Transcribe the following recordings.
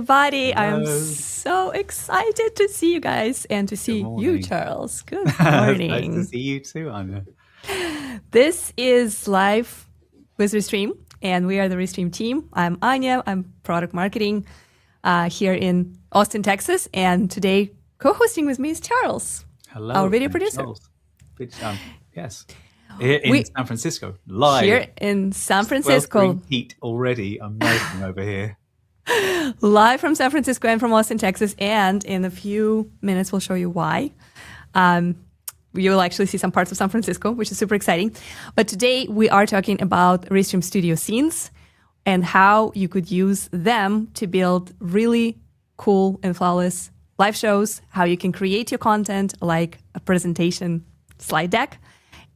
everybody. I'm Hello. so excited to see you guys and to see you, morning. Charles. Good It's nice to morning. see you too, Anya. This is Live with Restream, and we are the Restream team. I'm Anya. I'm product marketing here in Austin, Texas. And today, co-hosting with me is Charles, Hello. our video I'm producer. Charles. Yes. Here in San Francisco, live. Here in San Francisco. Sweltering heat already. I'm melting over here. Live from San Francisco and from Austin, Texas. And in a few minutes, we'll show you why. You'll actually see some parts of San Francisco, which is super exciting. But today we are talking about Restream Studio scenes and how you could use them to build really cool and flawless live shows, how you can create your content like a presentation slide deck,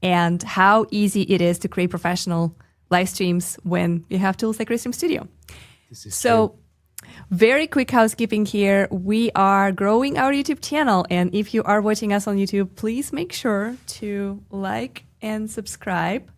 and how easy it is to create professional live streams when you have tools like Restream Studio. This is So very quick housekeeping here. We are growing our YouTube channel. And if you are watching us on YouTube, please make sure to like and subscribe.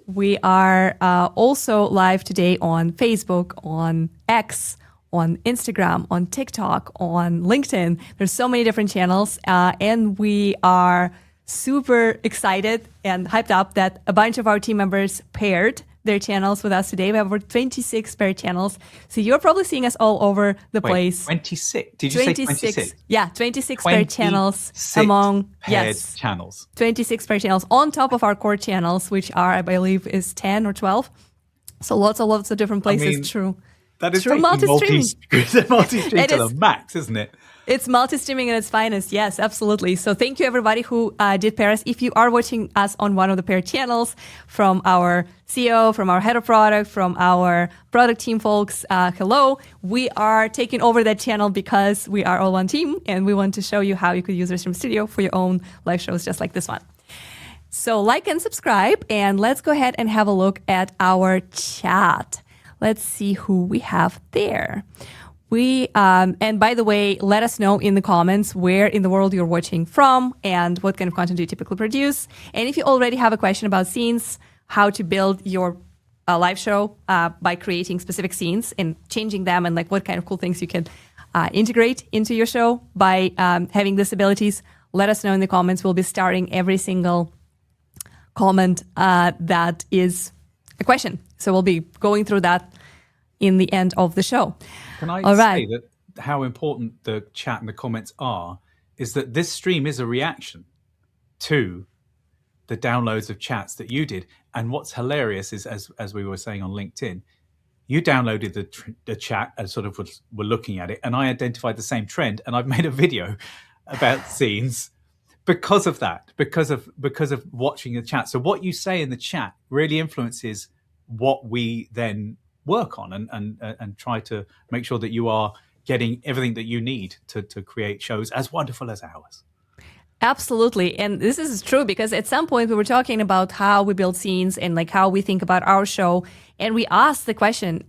We are also live today on Facebook, on X, on Instagram, on TikTok, on LinkedIn. There's so many different channels. And we are super excited and hyped up that a bunch of our team members paired their channels with us today. We have over 26 paired channels. So you're probably seeing us all over the place. 26? Did you say 26? Yeah, 26 paired channels among, paired channels. 26 paired channels on top of our core channels, which are, I believe, is 10 or 12. So lots of different places. True. That is True multi-streaming. Multi-stream to the max, isn't it? It's multi-streaming at its finest. Yes, absolutely. So thank you, everybody who did pair us. If you are watching us on one of the paired channels, from our CEO, from our head of product, from our product team folks, hello. We are taking over that channel because we are all one team, and we want to show you how you could use Restream Studio for your own live shows just like this one. So like and subscribe, and let's go ahead and have a look at our chat. Let's see who we have there. And by the way, let us know in the comments where in the world you're watching from and what kind of content do you typically produce. And if you already have a question about scenes, how to build your live show by creating specific scenes and changing them, and like what kind of cool things you can integrate into your show by having these abilities, let us know in the comments. We'll be starting every single comment that is a question. So we'll be going through that in the end of the show. Can I say that how important the chat and the comments are is that this stream is a reaction to the downloads of chats that you did. And what's hilarious is, as we were saying on LinkedIn, you downloaded the chat and sort of were looking at it, and I identified the same trend, and I've made a video about scenes because of that, because of watching the chat. So what you say in the chat really influences what we then work on and try to make sure that you are getting everything that you need to create shows as wonderful as ours. Absolutely. And this is true because at some point we were talking about how we build scenes and like how we think about our show. And we asked the question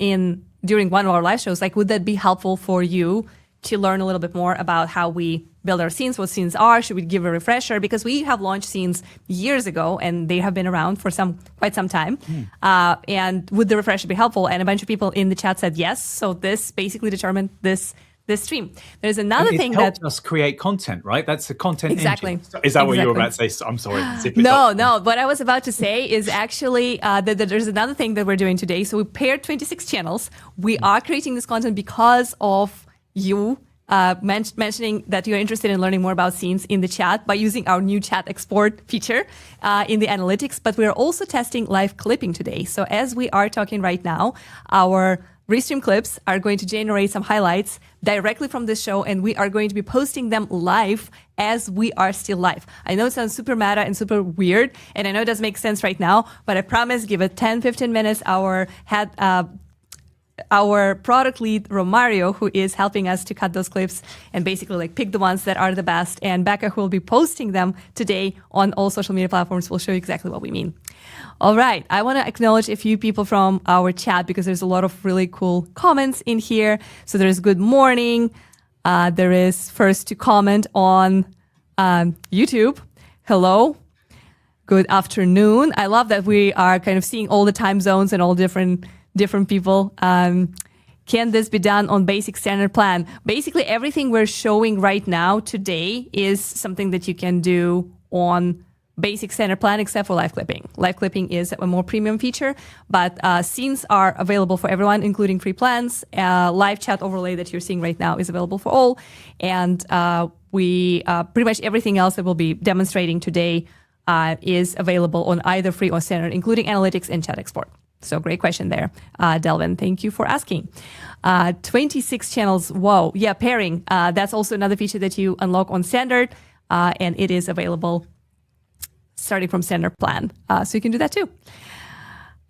during one of our live shows, like, would that be helpful for you to learn a little bit more about how we build our scenes, what scenes are? Should we give a refresher? Because we have launched scenes years ago and they have been around for quite some time. And would the refresher be helpful? And a bunch of people in the chat said yes. So this basically determined this stream. There's another thing that helped us create content, right? That's the content exactly. engine. Is that what you were about to say? I'm sorry. No. What I was about to say is actually that there's another thing that we're doing today. So we paired 26 channels. We are creating this content because of you mentioning that you're interested in learning more about scenes in the chat by using our new chat export feature in the analytics. But we're also testing live clipping today. So as we are talking right now, our Restream clips are going to generate some highlights directly from this show, and we are going to be posting them live as we are still live. I know it sounds super meta and super weird, and I know it doesn't make sense right now, but I promise, give it 10, 15 minutes. Our product lead, Romario, who is helping us to cut those clips and basically like pick the ones that are the best, and Becca, who will be posting them today on all social media platforms, will show you exactly what we mean. All right. I want to acknowledge a few people from our chat because there's a lot of really cool comments in here. So there's good morning. There is first to comment on YouTube. Hello. Good afternoon. I love that we are kind of seeing all the time zones and all different people. Can this be done on basic standard plan? Basically, everything we're showing right now today is something that you can do on basic standard plan, except for live clipping. Live clipping is a more premium feature, but scenes are available for everyone, including free plans. Live chat overlay that you're seeing right now is available for all. And we pretty much everything else that we'll be demonstrating today is available on either free or standard, including analytics and chat export. So great question there, Delvin. Thank you for asking. 26 channels. Whoa. Yeah, pairing. That's also another feature that you unlock on standard, and it is available starting from standard plan. So you can do that too.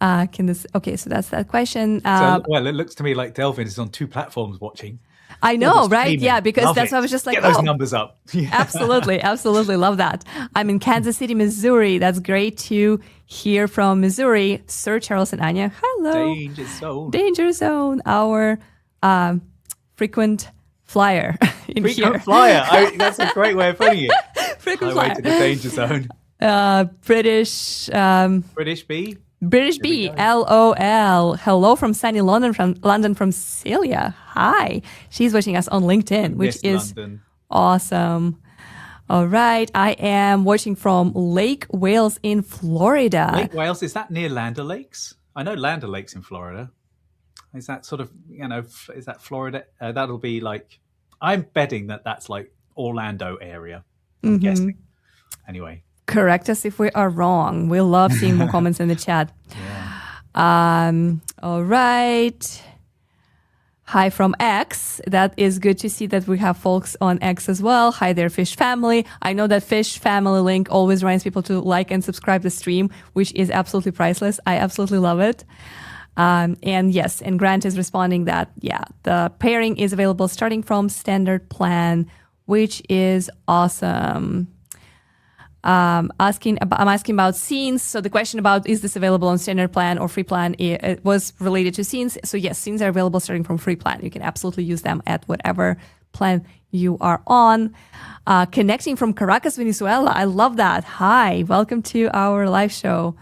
Okay, so that's that question. Well, it looks to me like Delvin is on 2 platforms watching. I know, right? Yeah, because that's why I was just like, get those numbers up. Absolutely, absolutely love that. I'm in Kansas City, Missouri. That's great to hear from Missouri. Sir Charles and Anya, hello. Danger zone. Danger zone, our frequent flyer in frequent here. flyer. That's a great way of putting it. Frequent Highway flyer. to the danger zone. British Bee. British Bee, LOL. Hello from sunny London, from Celia. Hi. She's watching us on LinkedIn, which is London. awesome. All right. I am watching from Lake Wales in Florida. Lake Wales, is that near Land O'Lakes? I know Land O'Lakes in Florida. Is that sort of, is that Florida? That'll be like, I'm betting that that's like Orlando area. I'm guessing. Anyway. Correct us if we are wrong. We love seeing more comments in the chat. Yeah. All right. Hi from X. That is good to see that we have folks on X as well. Hi there, Fish Family. I know that Fish Family link always reminds people to like and subscribe the stream, which is absolutely priceless. I absolutely love it. And yes, and Grant is responding that, yeah, the pairing is available starting from standard plan, which is awesome. I'm asking about scenes. So the question about is this available on standard plan or free plan, it was related to scenes. So yes, scenes are available starting from free plan. You can absolutely use them at whatever plan you are on. Connecting from Caracas, Venezuela. I love that. Hi, welcome to our live show.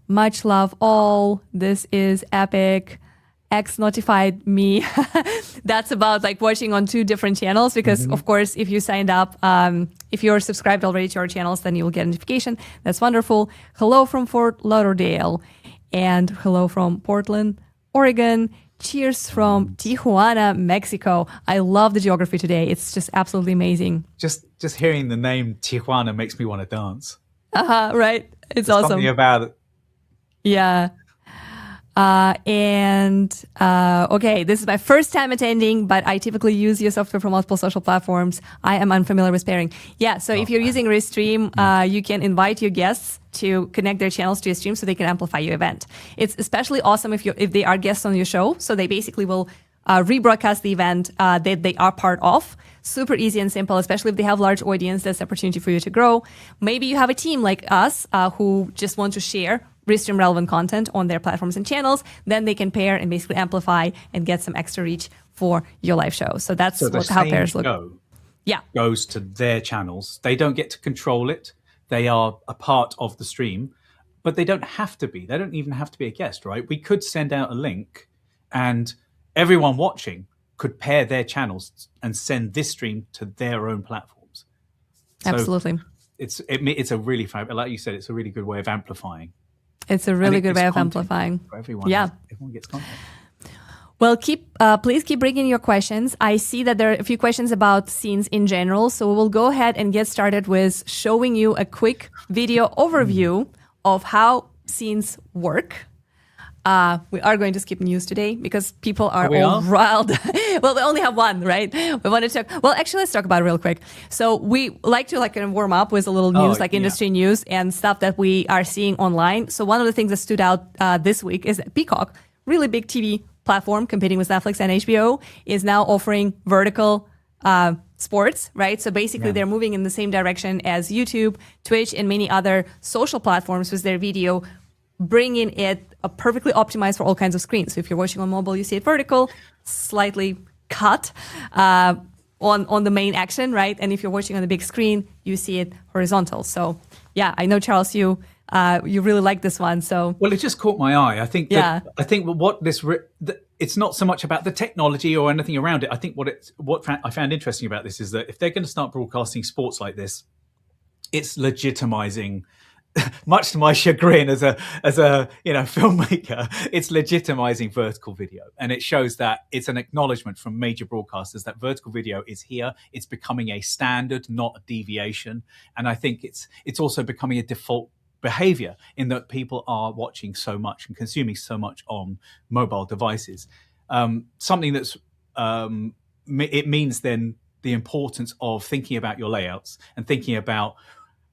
Much love all. This is epic. X notified me. That's about like watching on 2 different channels because of course, if you signed up, if you're subscribed already to our channels, then you will get a notification. That's wonderful. Hello from Fort Lauderdale and hello from Portland, Oregon. Cheers from Tijuana, Mexico. I love the geography today. It's just absolutely amazing. Just hearing the name Tijuana makes me want to dance. Right. It's There's awesome. something about it. Yeah. Okay, this is my first time attending, but I typically use your software for multiple social platforms. I am unfamiliar with pairing. Yeah, so if you're using Restream, you can invite your guests to connect their channels to your stream so they can amplify your event. It's especially awesome if they are guests on your show, so they basically will rebroadcast the event that they are part of. Super easy and simple, especially if they have large audience. That's an opportunity for you to grow. Maybe you have a team like us who just want to share Restream relevant content on their platforms and channels. Then they can pair and basically amplify and get some extra reach for your live show. So that's how pairs look. Goes to their channels. They don't get to control it. They are a part of the stream, but they don't have to be. They don't even have to be a guest, right? We could send out a link and everyone watching could pair their channels and send this stream to their own platforms. So absolutely. It's a really, like you said, it's a really good way of amplifying. It's a really good way of amplifying. For everyone. Yeah. Everyone gets content. Well, please keep bringing your questions. I see that there are a few questions about scenes in general. So we'll go ahead and get started with showing you a quick video overview of how scenes work. We are going to skip news today because people are all riled. Well, we only have one, right? We want to talk. Well, actually, let's talk about it real quick. So we like to kind of warm up with a little news, industry news and stuff that we are seeing online. So one of the things that stood out this week is that Peacock, really big TV platform competing with Netflix and HBO, is now offering vertical sports, right? So basically they're moving in the same direction as YouTube, Twitch, and many other social platforms with their video, bringing it perfectly optimized for all kinds of screens. So if you're watching on mobile, you see it vertical, slightly cut on the main action, right? And if you're watching on the big screen, you see it horizontal. So yeah, I know, Charles, you you really like this one. So well, it just caught my eye. I think Yeah. I think what this it's not so much about the technology or anything around it. I think what I found interesting about this is that if they're going to start broadcasting sports like this, it's legitimizing. Much to my chagrin as a filmmaker, it's legitimizing vertical video, and it shows that it's an acknowledgement from major broadcasters that vertical video is here. It's becoming a standard, not a deviation, and I think it's also becoming a default behavior in that people are watching so much and consuming so much on mobile devices. Something that's it means then the importance of thinking about your layouts and thinking about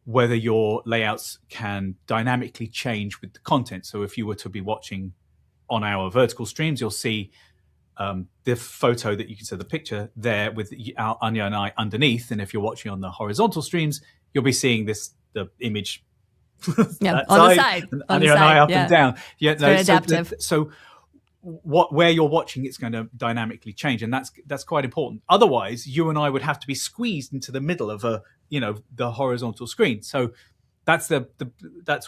whether your layouts can dynamically change with the content. So if you were to be watching on our vertical streams, you'll see the photo that you can see, the picture there with Anya and I underneath. And if you're watching on the horizontal streams, you'll be seeing the image on the side. And Anya and I up and down. Yeah, it's very adaptive. So where you're watching, it's going to dynamically change, and that's quite important. Otherwise, you and I would have to be squeezed into the middle of the horizontal screen. So that's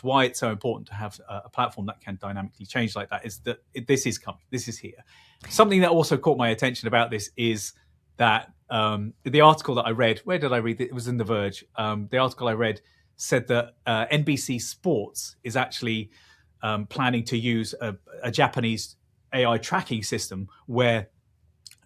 why it's so important to have a platform that can dynamically change like that. Is that this is coming, this is here. Something that also caught my attention about this is that the article that I read. Where did I read it? It was in The Verge. The article I read said that NBC Sports is actually planning to use a Japanese AI tracking system where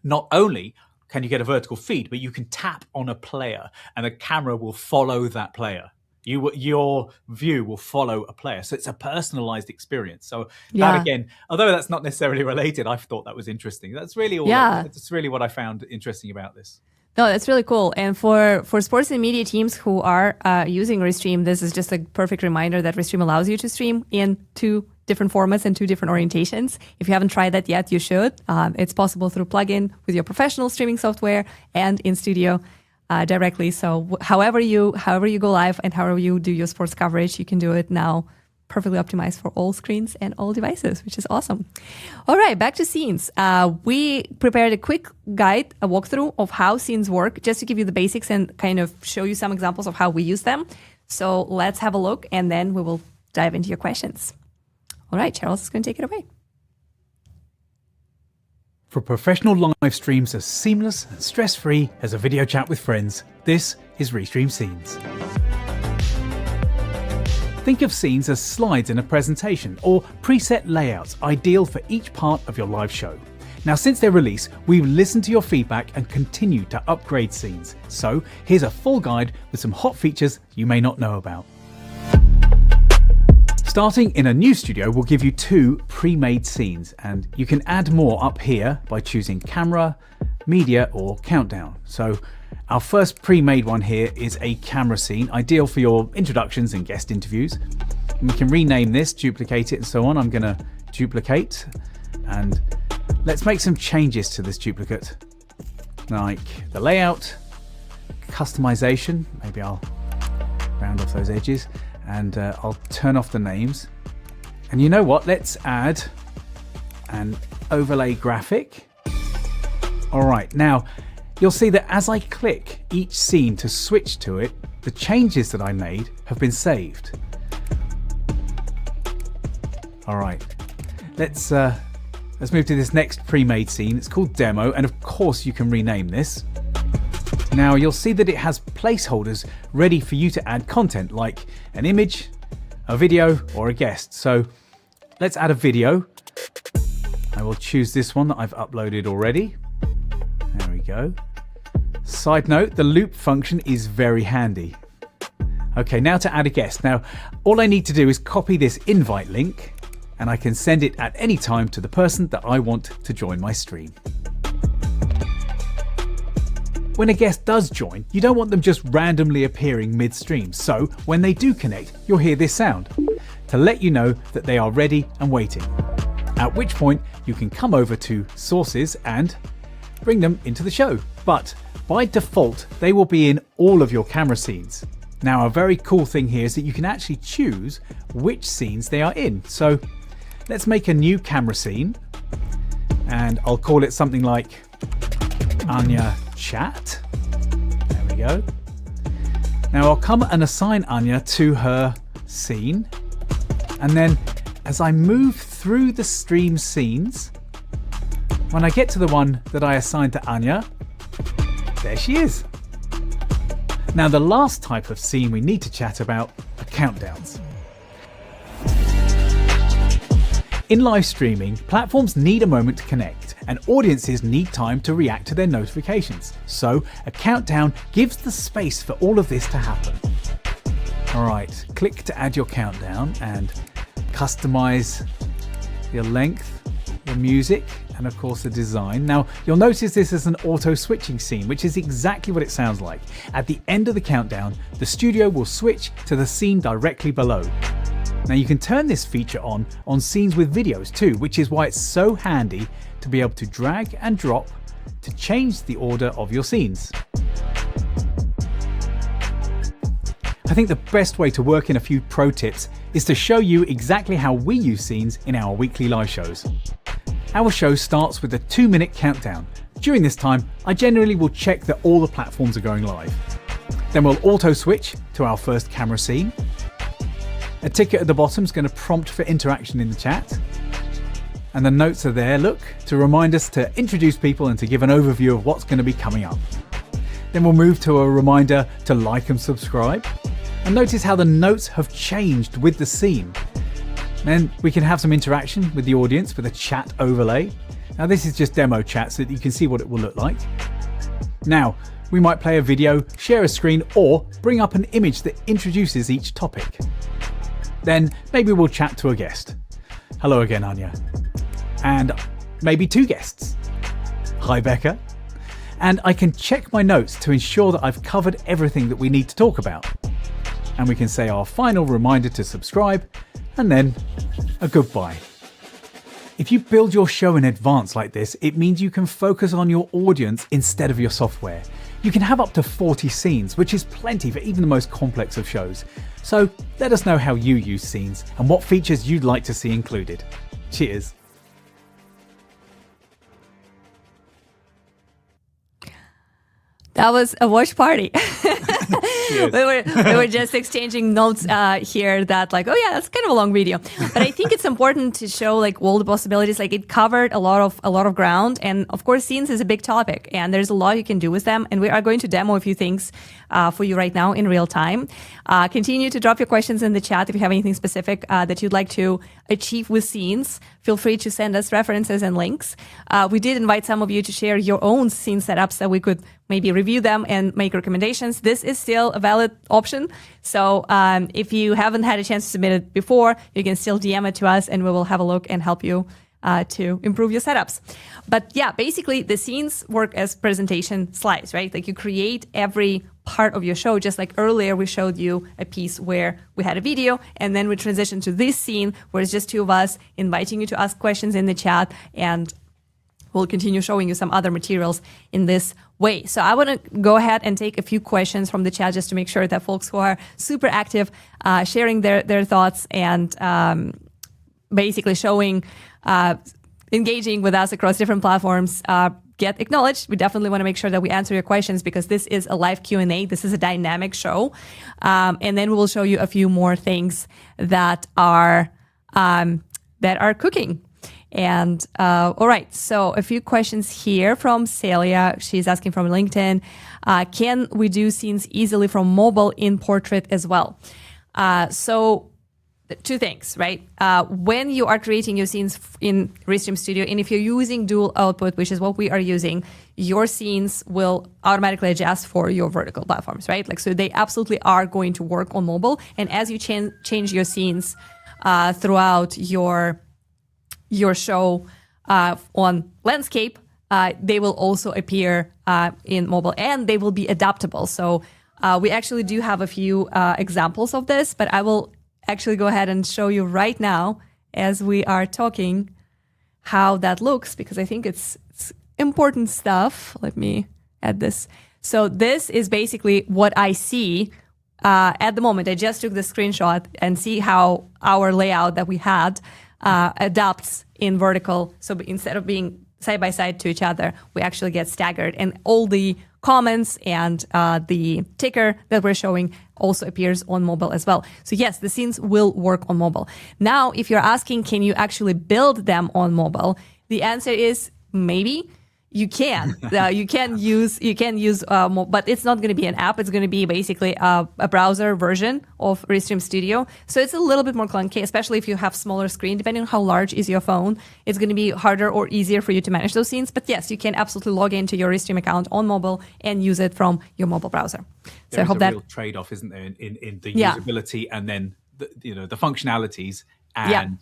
not only can you get a vertical feed, but you can tap on a player and the camera will follow that player. Your view will follow a player. So it's a personalized experience. So that again, although that's not necessarily related, I thought that was interesting. That's really that's really what I found interesting about this. No, that's really cool. And for sports and media teams who are using Restream, this is just a perfect reminder that Restream allows you to stream in 2 different formats and 2 different orientations. If you haven't tried that yet, you should. It's possible through plugin with your professional streaming software and in studio directly. So however you go live and however you do your sports coverage, you can do it now perfectly optimized for all screens and all devices, which is awesome. All right, back to scenes. We prepared a quick guide, a walkthrough of how scenes work, just to give you the basics and kind of show you some examples of how we use them. So let's have a look, and then we will dive into your questions. All right, Charles is going to take it away. For professional live streams as seamless and stress-free as a video chat with friends, this is Restream Scenes. Think of scenes as slides in a presentation or preset layouts ideal for each part of your live show. Now, since their release, we've listened to your feedback and continued to upgrade scenes. So here's a full guide with some hot features you may not know about. Starting in a new studio, we'll give you 2 pre-made scenes, and you can add more up here by choosing camera, media, or countdown. So our first pre-made one here is a camera scene, ideal for your introductions and guest interviews. And we can rename this, duplicate it, and so on. I'm going to duplicate, and let's make some changes to this duplicate, like the layout, customization. Maybe I'll round off those edges. And I'll turn off the names. And you know what? Let's add an overlay graphic. All right, now you'll see that as I click each scene to switch to it, the changes that I made have been saved. All right, let's move to this next pre-made scene. It's called Demo, and of course you can rename this. Now you'll see that it has placeholders ready for you to add content like an image, a video, or a guest. So let's add a video. I will choose this one that I've uploaded already. There we go. Side note, the loop function is very handy. Okay, now to add a guest. Now, all I need to do is copy this invite link and I can send it at any time to the person that I want to join my stream. When a guest does join, you don't want them just randomly appearing mid-stream, so when they do connect, you'll hear this sound to let you know that they are ready and waiting, at which point you can come over to Sources and bring them into the show. But by default, they will be in all of your camera scenes. Now, a very cool thing here is that you can actually choose which scenes they are in. So let's make a new camera scene, and I'll call it something like Anya Chat. There we go. Now I'll come and assign Anya to her scene. And then as I move through the stream scenes, when I get to the one that I assigned to Anya, there she is. Now the last type of scene we need to chat about are countdowns. In live streaming, platforms need a moment to connect, and audiences need time to react to their notifications. So a countdown gives the space for all of this to happen. Alright, click to add your countdown and customize your length, your music, and of course the design. Now you'll notice this is an auto switching scene, which is exactly what it sounds like. At the end of the countdown, the studio will switch to the scene directly below. Now you can turn this feature on scenes with videos too, which is why it's so handy to be able to drag and drop to change the order of your scenes. I think the best way to work in a few pro tips is to show you exactly how we use scenes in our weekly live shows. Our show starts with a 2-minute countdown. During this time, I generally will check that all the platforms are going live. Then we'll auto switch to our first camera scene. A ticket at the bottom is going to prompt for interaction in the chat. And the notes are there, look, to remind us to introduce people and to give an overview of what's going to be coming up. Then we'll move to a reminder to like and subscribe. And notice how the notes have changed with the scene. Then we can have some interaction with the audience with a chat overlay. Now this is just demo chat so that you can see what it will look like. Now, we might play a video, share a screen, or bring up an image that introduces each topic. Then maybe we'll chat to a guest. Hello again, Anya. And maybe 2 guests. Hi, Becca. And I can check my notes to ensure that I've covered everything that we need to talk about. And we can say our final reminder to subscribe, and then a goodbye. If you build your show in advance like this, it means you can focus on your audience instead of your software. You can have up to 40 scenes, which is plenty for even the most complex of shows. So let us know how you use scenes and what features you'd like to see included. Cheers. That was a watch party. we were just exchanging notes here that like, oh yeah, that's kind of a long video. But I think it's important to show like all the possibilities. Like it covered a lot of ground, and of course scenes is a big topic, and there's a lot you can do with them. And we are going to demo a few things for you right now in real time. Continue to drop your questions in the chat if you have anything specific that you'd like to achieve with scenes. Feel free to send us references and links. We did invite some of you to share your own scene setups so we could maybe review them and make recommendations. This is still a valid option. So if you haven't had a chance to submit it before, you can still DM it to us and we will have a look and help you to improve your setups. But yeah, basically the scenes work as presentation slides, right? Like you create every part of your show, just like earlier we showed you a piece where we had a video and then we transitioned to this scene where it's just 2 of us inviting you to ask questions in the chat, and we'll continue showing you some other materials in this way. So I want to go ahead and take a few questions from the chat just to make sure that folks who are super active, sharing their thoughts and basically showing, engaging with us across different platforms, get acknowledged. We definitely want to make sure that we answer your questions because this is a live Q&A. This is a dynamic show. And then we will show you a few more things that are cooking. And all right, so a few questions here from Celia. She's asking from LinkedIn, can we do scenes easily from mobile in Portrait as well? So 2 things, right? When you are creating your scenes in Restream Studio, and if you're using dual output, which is what we are using, your scenes will automatically adjust for your vertical platforms, right? Like, so they absolutely are going to work on mobile. And as you change your scenes throughout your show on landscape, they will also appear in mobile and they will be adaptable. So we actually do have a few examples of this, but I will actually go ahead and show you right now as we are talking how that looks, because I think it's important stuff. Let me add this. So this is basically what I see at the moment. I just took the screenshot and see how our layout that we had adapts in vertical. So instead of being side by side to each other, we actually get staggered, and all the comments, and the ticker that we're showing also appears on mobile as well. So yes, the scenes will work on mobile. Now, if you're asking, can you actually build them on mobile? The answer is maybe. You can. You can use, but it's not going to be an app. It's going to be basically a browser version of Restream Studio. So it's a little bit more clunky, especially if you have smaller screen. Depending on how large is your phone, it's going to be harder or easier for you to manage those scenes. But yes, you can absolutely log into your Restream account on mobile and use it from your mobile browser. So I hope that real trade-off, isn't there, in the usability and then the functionalities and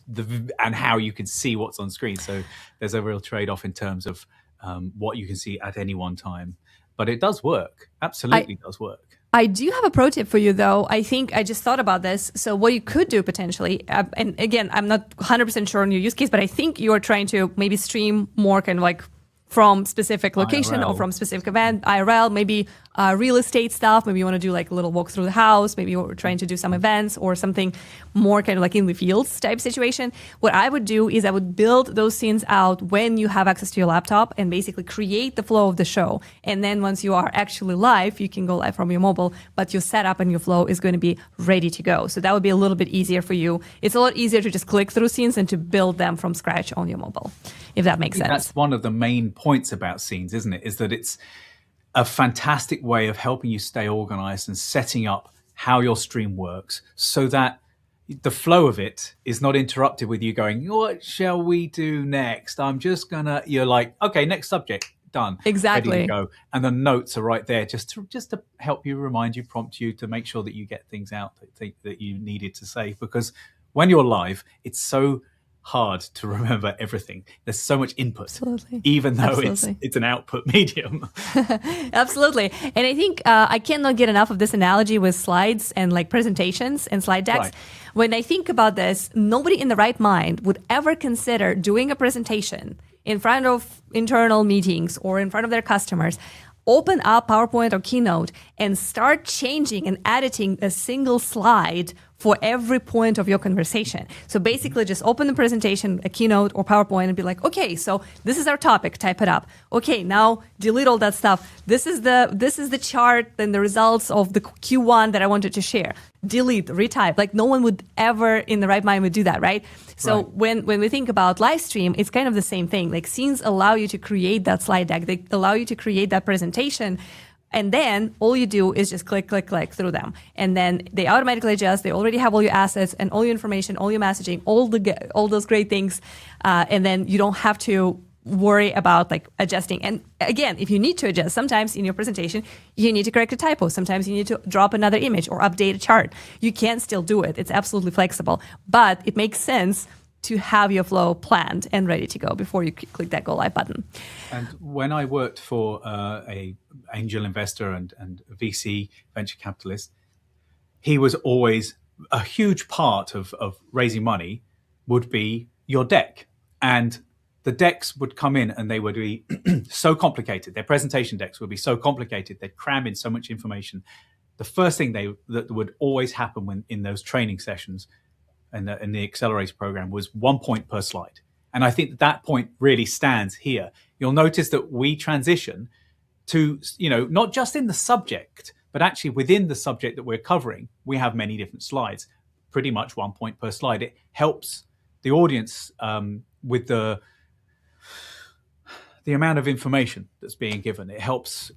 and how you can see what's on screen. So there's a real trade-off in terms of what you can see at any one time. But it does work. Absolutely does work. I do have a pro tip for you, though. I think I just thought about this. So what you could do potentially, and again, I'm not 100% sure on your use case, but I think you are trying to maybe stream more kind of like from specific location IRL. Or from specific event, IRL, maybe real estate stuff. Maybe you want to do like a little walk through the house. Maybe you're trying to do some events or something more kind of like in the fields type situation. What I would do is I would build those scenes out when you have access to your laptop and basically create the flow of the show. And then once you are actually live, you can go live from your mobile, but your setup and your flow is going to be ready to go. So that would be a little bit easier for you. It's a lot easier to just click through scenes than to build them from scratch on your mobile, if that makes sense. That's one of the main points about scenes, isn't it? Is that it's a fantastic way of helping you stay organized and setting up how your stream works so that the flow of it is not interrupted with you going, what shall we do next? You're like, okay, next subject, done. Exactly. Ready to go. And the notes are right there just to help you, remind you, prompt you to make sure that you get things out that you needed to say. Because when you're live, it's so hard to remember everything. There's so much input, Absolutely. even though Absolutely. it's an output medium. Absolutely. And I think I cannot get enough of this analogy with slides and like presentations and slide decks. Right. When I think about this, nobody in the right mind would ever consider doing a presentation in front of internal meetings or in front of their customers, open up PowerPoint or Keynote and start changing and editing a single slide for every point of your conversation. So basically just open the presentation, a Keynote or PowerPoint and be like, okay, so this is our topic, type it up. Okay, now delete all that stuff. This is the chart and the results of the Q1 that I wanted to share. Delete, retype. Like no one would ever in the right mind would do that, right? So when we think about live stream, it's kind of the same thing. Like scenes allow you to create that slide deck. They allow you to create that presentation. And then all you do is just click through them. And then they automatically adjust. They already have all your assets and all your information, all your messaging, all those great things. And then you don't have to worry about like adjusting. And again, if you need to adjust, sometimes in your presentation, you need to correct a typo. Sometimes you need to drop another image or update a chart. You can still do it. It's absolutely flexible. But it makes sense to have your flow planned and ready to go before you click that go live button. And when I worked for a angel investor and VC venture capitalist, he was always a huge part of raising money would be your deck. And the decks would come in and they would be so complicated. Their presentation decks would be so complicated. They'd cram in so much information. The first thing that would always happen when in those training sessions and in the accelerator program was 1 point per slide. And I think that point really stands here. You'll notice that we transition to, not just in the subject, but actually within the subject that we're covering, we have many different slides, pretty much 1 point per slide. It helps the audience with the amount of information that's being given. It helps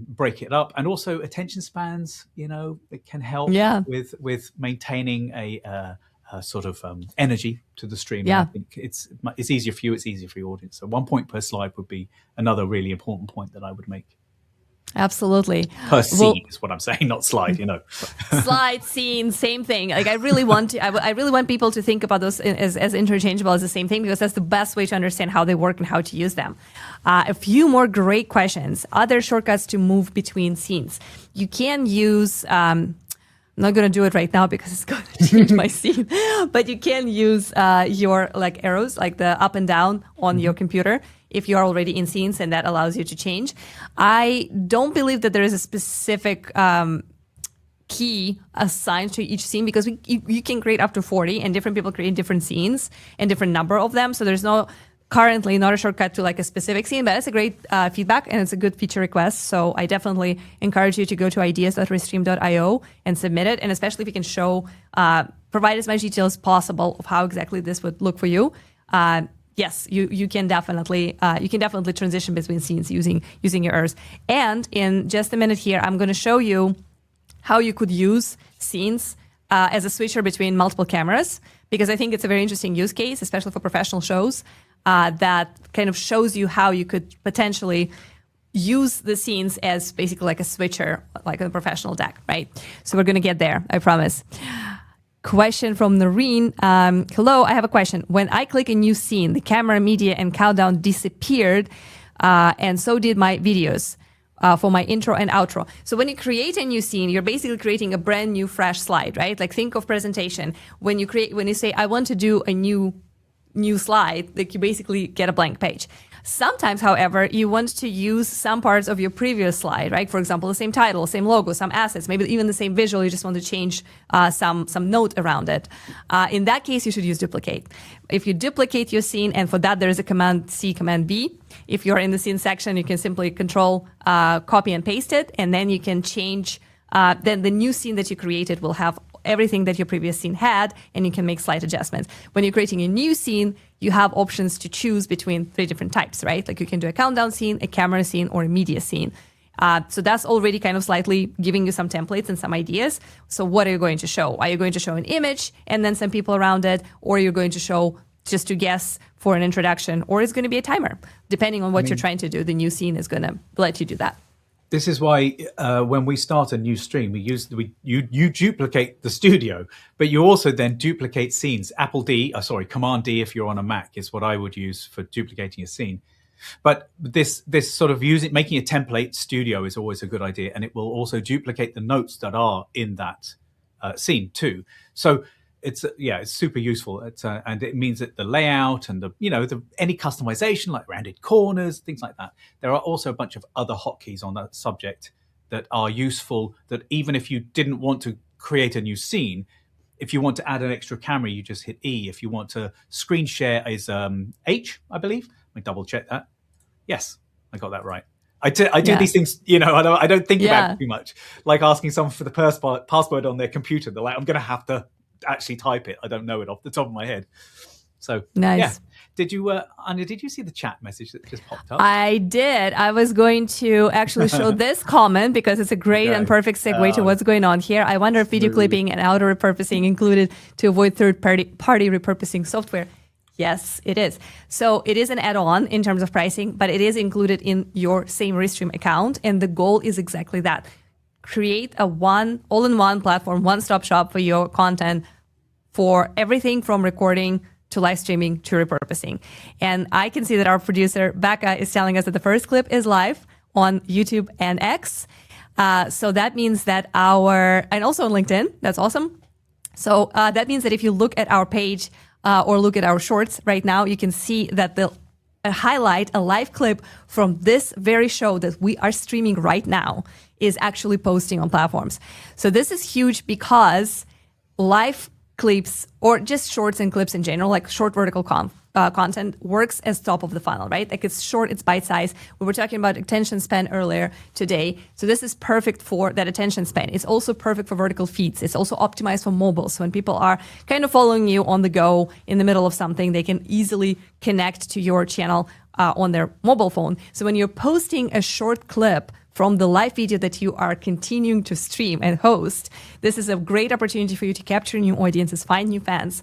break it up. And also attention spans, it can help with maintaining a sort of energy to the stream. Yeah. And I think it's easier for you, it's easier for your audience. So 1 point per slide would be another really important point that I would make. Absolutely. Per scene is what I'm saying, not slide, Slide, scene, same thing. Like I really want people to think about those as interchangeable as the same thing, because that's the best way to understand how they work and how to use them. A few more great questions. Other shortcuts to move between scenes. You can use, I'm not going to do it right now because it's going to change my scene, but you can use your like arrows, like the up and down on your computer if you are already in scenes, and that allows you to change. I don't believe that there is a specific key assigned to each scene, because you can create up to 40 and different people create different scenes and different number of them. So there's no currently not a shortcut to like a specific scene, but it's a great feedback and it's a good feature request. So I definitely encourage you to go to ideas.restream.io and submit it. And especially if you can show, provide as much detail as possible of how exactly this would look for you. Yes, you can definitely transition between scenes using your ERs. And in just a minute here, I'm going to show you how you could use scenes as a switcher between multiple cameras, because I think it's a very interesting use case, especially for professional shows, that kind of shows you how you could potentially use the scenes as basically like a switcher, like a professional deck, right? So we're going to get there, I promise. Question from Noreen. Hello, I have a question. When I click a new scene, the camera, media, and countdown disappeared, and so did my videos for my intro and outro. So when you create a new scene, you're basically creating a brand new, fresh slide, right? Like think of presentation. When you say, I want to do a new slide, like you basically get a blank page. Sometimes, however, you want to use some parts of your previous slide, right? For example, the same title, same logo, some assets, maybe even the same visual. You just want to change some note around it. In that case, you should use duplicate. If you duplicate your scene, and for that there is a Command C, Command B. If you're in the scene section, you can simply Control copy and paste it, and then you can change. Then the new scene that you created will have everything that your previous scene had, and you can make slight adjustments. When you're creating a new scene, you have options to choose between 3 different types, right? Like you can do a countdown scene, a camera scene, or a media scene. So that's already kind of slightly giving you some templates and some ideas. So what are you going to show? Are you going to show an image and then some people around it, or you're going to show just to guess for an introduction, or it's going to be a timer? Depending on what you're trying to do, the new scene is going to let you do that. This is why when we start a new stream, you duplicate the studio, but you also then duplicate scenes. Command D if you're on a Mac is what I would use for duplicating a scene. But this sort of making a template studio is always a good idea, and it will also duplicate the notes that are in that scene too. So it's super useful. And it means that the layout and any customization like rounded corners, things like that. There are also a bunch of other hotkeys on that subject that are useful, that even if you didn't want to create a new scene, if you want to add an extra camera, you just hit E. If you want to screen share is H, I believe. Let me double check that. Yes, I got that right. I do these things, I don't think about it too much. Like asking someone for the password on their computer. They're like, I'm going to have to actually type it. I don't know it off the top of my head. So nice. Yeah. Did you, Anya, did you see the chat message that just popped up? I did. I was going to actually show this comment because it's a great and perfect segue to what's going on here. I wonder if video clipping and auto repurposing included to avoid third-party repurposing software. Yes, it is. So it is an add-on in terms of pricing, but it is included in your same Restream account. And the goal is exactly that. Create a all-in-one platform, one-stop shop for your content for everything from recording to live streaming to repurposing. And I can see that our producer, Becca, is telling us that the first clip is live on YouTube and X. So that means that and also on LinkedIn, that's awesome. So that means that if you look at our page or look at our shorts right now, you can see that they'll highlight a live clip from this very show that we are streaming right now is actually posting on platforms. So this is huge because live clips or just shorts and clips in general, like short vertical content works as top of the funnel, right? Like it's short, it's bite size. We were talking about attention span earlier today. So this is perfect for that attention span. It's also perfect for vertical feeds. It's also optimized for mobile. So when people are kind of following you on the go in the middle of something, they can easily connect to your channel on their mobile phone. So when you're posting a short clip from the live video that you are continuing to stream and host, this is a great opportunity for you to capture new audiences, find new fans,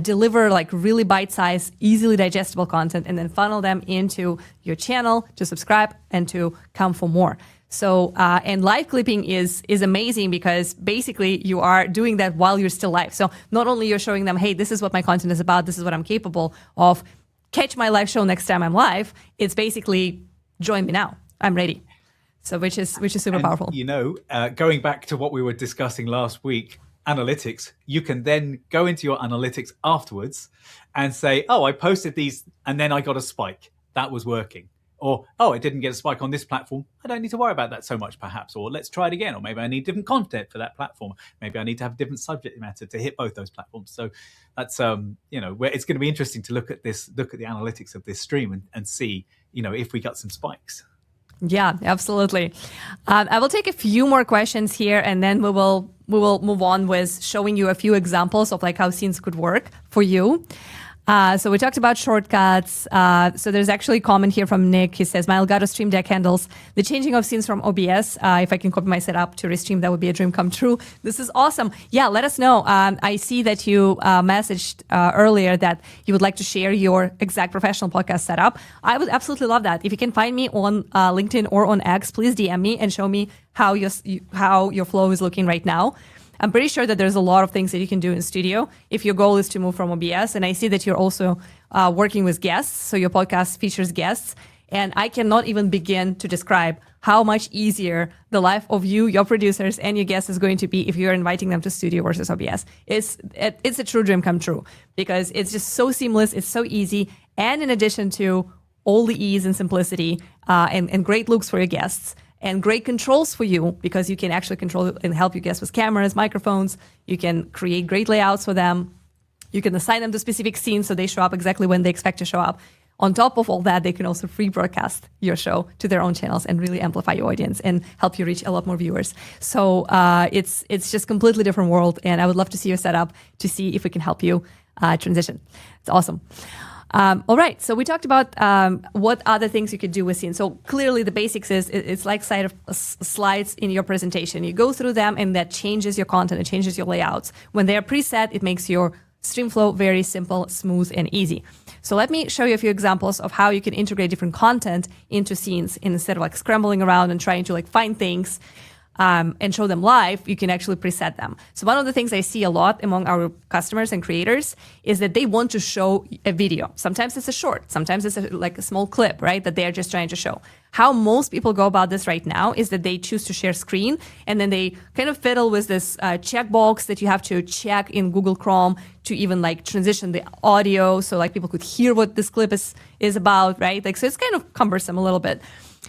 deliver like really bite-sized, easily digestible content, and then funnel them into your channel to subscribe and to come for more. So, and live clipping is amazing because basically you are doing that while you're still live. So not only you're showing them, hey, this is what my content is about, this is what I'm capable of, catch my live show next time I'm live. It's basically join me now, I'm ready. So which is super powerful. Going back to what we were discussing last week, analytics, you can then go into your analytics afterwards and say, oh, I posted these and then I got a spike. That was working. Or, oh, it didn't get a spike on this platform. I don't need to worry about that so much, perhaps. Or let's try it again. Or maybe I need different content for that platform. Maybe I need to have different subject matter to hit both those platforms. So that's, where it's going to be interesting to look at the analytics of this stream and see, if we got some spikes. Yeah, absolutely. I will take a few more questions here, and then we will move on with showing you a few examples of like how scenes could work for you. So we talked about shortcuts. So there's actually a comment here from Nick. He says, my Elgato Stream Deck handles the changing of scenes from OBS. If I can copy my setup to Restream, that would be a dream come true. This is awesome. Yeah, let us know. I see that you messaged earlier that you would like to share your exact professional podcast setup. I would absolutely love that. If you can find me on LinkedIn or on X, please DM me and show me how your flow is looking right now. I'm pretty sure that there's a lot of things that you can do in studio if your goal is to move from OBS. And I see that you're also working with guests. So your podcast features guests. And I cannot even begin to describe how much easier the life of you, your producers, and your guests is going to be if you're inviting them to studio versus OBS. It's a true dream come true because it's just so seamless. It's so easy. And in addition to all the ease and simplicity and great looks for your guests, and great controls for you because you can actually control and help your guests with cameras, microphones. You can create great layouts for them. You can assign them to specific scenes so they show up exactly when they expect to show up. On top of all that, they can also free broadcast your show to their own channels and really amplify your audience and help you reach a lot more viewers. So it's just completely different world. And I would love to see your setup to see if we can help you transition. It's awesome. All right, so we talked about what other things you could do with scenes. So clearly the basics is it's like slides in your presentation. You go through them and that changes your content, it changes your layouts. When they're preset, it makes your stream flow very simple, smooth, and easy. So let me show you a few examples of how you can integrate different content into scenes instead of like scrambling around and trying to like find things and show them live. You can actually preset them. So one of the things I see a lot among our customers and creators is that they want to show a video. Sometimes it's a short, sometimes it's like a small clip, right? That they are just trying to show. How most people go about this right now is that they choose to share screen and then they kind of fiddle with this checkbox that you have to check in Google Chrome to even like transition the audio so like people could hear what this clip is about, right? Like, so it's kind of cumbersome a little bit.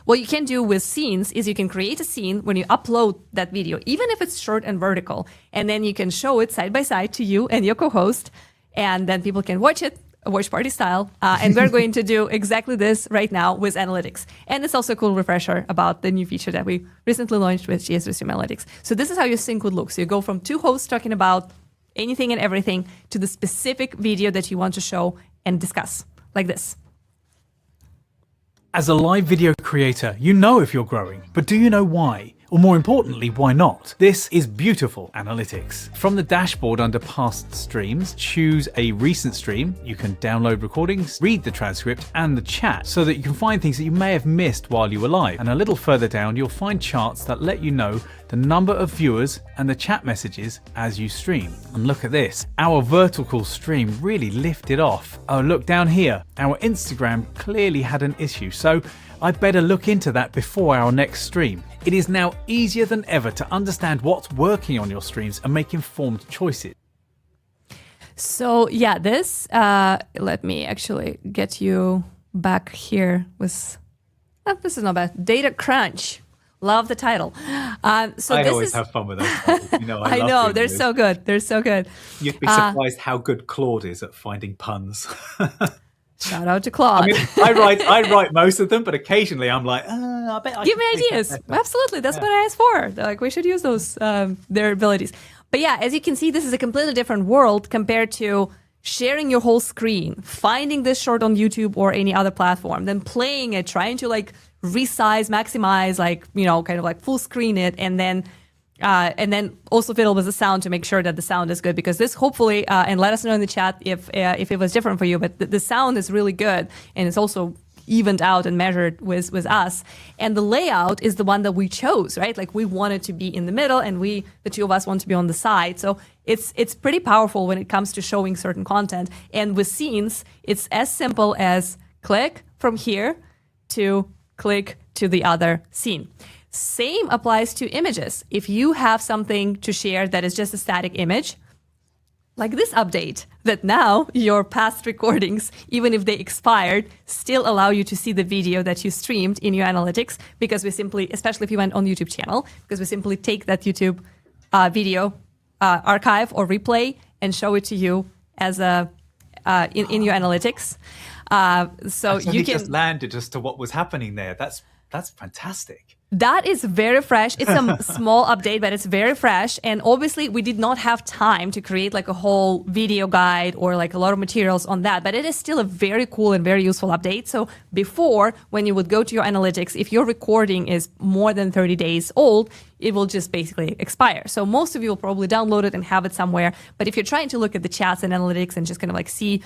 What you can do with scenes is you can create a scene when you upload that video, even if it's short and vertical, and then you can show it side by side to you and your co-host, and then people can watch it, watch party style. And we're going to do exactly this right now with analytics. And it's also a cool refresher about the new feature that we recently launched with GS Restream Analytics. So this is how your sync would look. So you go from two hosts talking about anything and everything to the specific video that you want to show and discuss, like this. As a live video creator, you know if you're growing, but do you know why? Or more importantly, why not? This is beautiful analytics. From the dashboard under past streams, choose a recent stream. You can download recordings, read the transcript and the chat so that you can find things that you may have missed while you were live. And a little further down, you'll find charts that let you know the number of viewers and the chat messages as you stream. And look at this, our vertical stream really lifted off. Oh, look down here, our Instagram clearly had an issue. So I'd better look into that before our next stream. It is now easier than ever to understand what's working on your streams and make informed choices. So yeah, this, let me actually get you back here with, this is not bad, Data Crunch. Love the title. So I always have fun with those titles. You know, I know, they're so good. They're so good. You'd be surprised how good Claude is at finding puns. Shout out to Claude. I mean, I write most of them, but occasionally I'm like, I bet I give me ideas. Absolutely, that's what I asked for. They're like, we should use those their abilities. But yeah, as you can see, this is a completely different world compared to sharing your whole screen, finding this short on YouTube or any other platform, then playing it, trying to like resize, maximize, like, you know, kind of like full screen it, and then also fiddle with the sound to make sure that the sound is good, because this hopefully, and let us know in the chat if it was different for you, but the sound is really good and it's also evened out and measured with us. And the layout is the one that we chose, right? Like we wanted to be in the middle and the two of us want to be on the side. So it's pretty powerful when it comes to showing certain content. And with scenes, it's as simple as click from here to click to the other scene. Same applies to images. If you have something to share that is just a static image, like this update, that now your past recordings, even if they expired, still allow you to see the video that you streamed in your analytics, because we simply, especially if you went on YouTube channel, because we simply take that YouTube video archive or replay and show it to you as a in your analytics. So you can just landed as to what was happening there. That's fantastic. That is very fresh. It's a small update, but it's very fresh. And obviously, we did not have time to create like a whole video guide or like a lot of materials on that. But it is still a very cool and very useful update. So before, when you would go to your analytics, if your recording is more than 30 days old, it will just basically expire. So most of you will probably download it and have it somewhere. But if you're trying to look at the chats and analytics and just kind of like see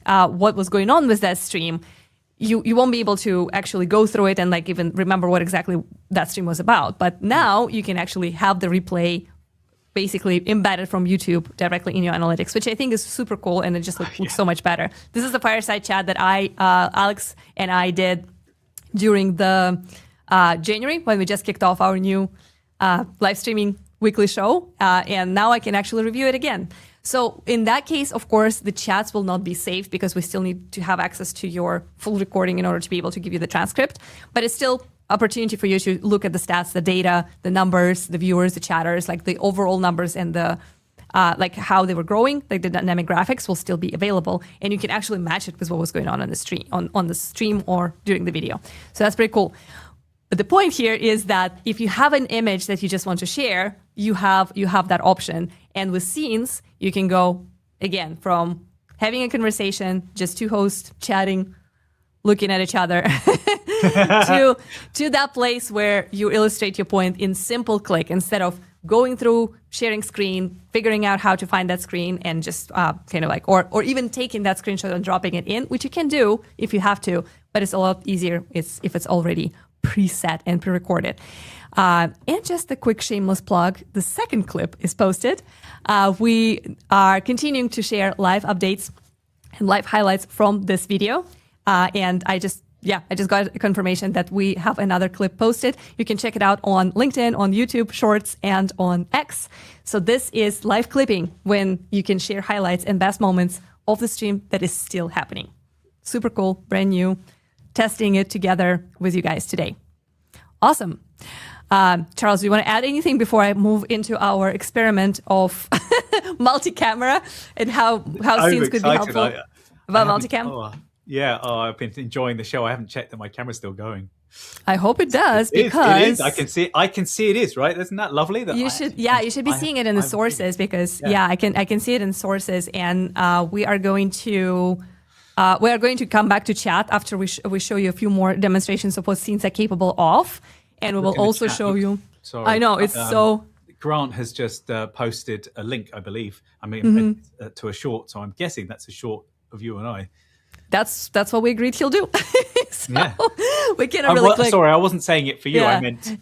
what was going on with that stream, you won't be able to actually go through it and like even remember what exactly that stream was about. But now you can actually have the replay basically embedded from YouTube directly in your analytics, which I think is super cool, and it just looks so much better. This is the fireside chat that Alex and I did during the January, when we just kicked off our new live streaming weekly show, and now I can actually review it again. So in that case, of course, the chats will not be saved because we still need to have access to your full recording in order to be able to give you the transcript. But it's still opportunity for you to look at the stats, the data, the numbers, the viewers, the chatters, like the overall numbers and the like how they were growing, like the dynamic graphics will still be available, and you can actually match it with what was going on the stream, on the stream or during the video. So that's pretty cool. But the point here is that if you have an image that you just want to share, you have that option. And with scenes, you can go, again, from having a conversation, just two hosts chatting, looking at each other, to that place where you illustrate your point in simple click, instead of going through sharing screen, figuring out how to find that screen, and just kind of like, or even taking that screenshot and dropping it in, which you can do if you have to, but it's a lot easier if it's already preset and pre-recorded. And just a quick shameless plug, the second clip is posted. We are continuing to share live updates and live highlights from this video. And I just got a confirmation that we have another clip posted. You can check it out on LinkedIn, on YouTube Shorts, and on X. So this is live clipping, when you can share highlights and best moments of the stream that is still happening. Super cool, brand new, testing it together with you guys today. Awesome. Charles, do you want to add anything before I move into our experiment of multi-camera and how scenes could be helpful about multicam? I've been enjoying the show. I haven't checked that my camera's still going. I hope it does, because it is. I can see it is, right? Isn't that lovely? You should be seeing it in the sources, because I can see it in sources, and we are going to come back to chat after we show you a few more demonstrations of what scenes are capable of, and we will also show you. Sorry. I know, it's so. Grant has just posted a link, I believe. To a short, so I'm guessing that's a short of you and I. That's what we agreed he'll do. We cannot really click. Sorry, I wasn't saying it for you. I meant.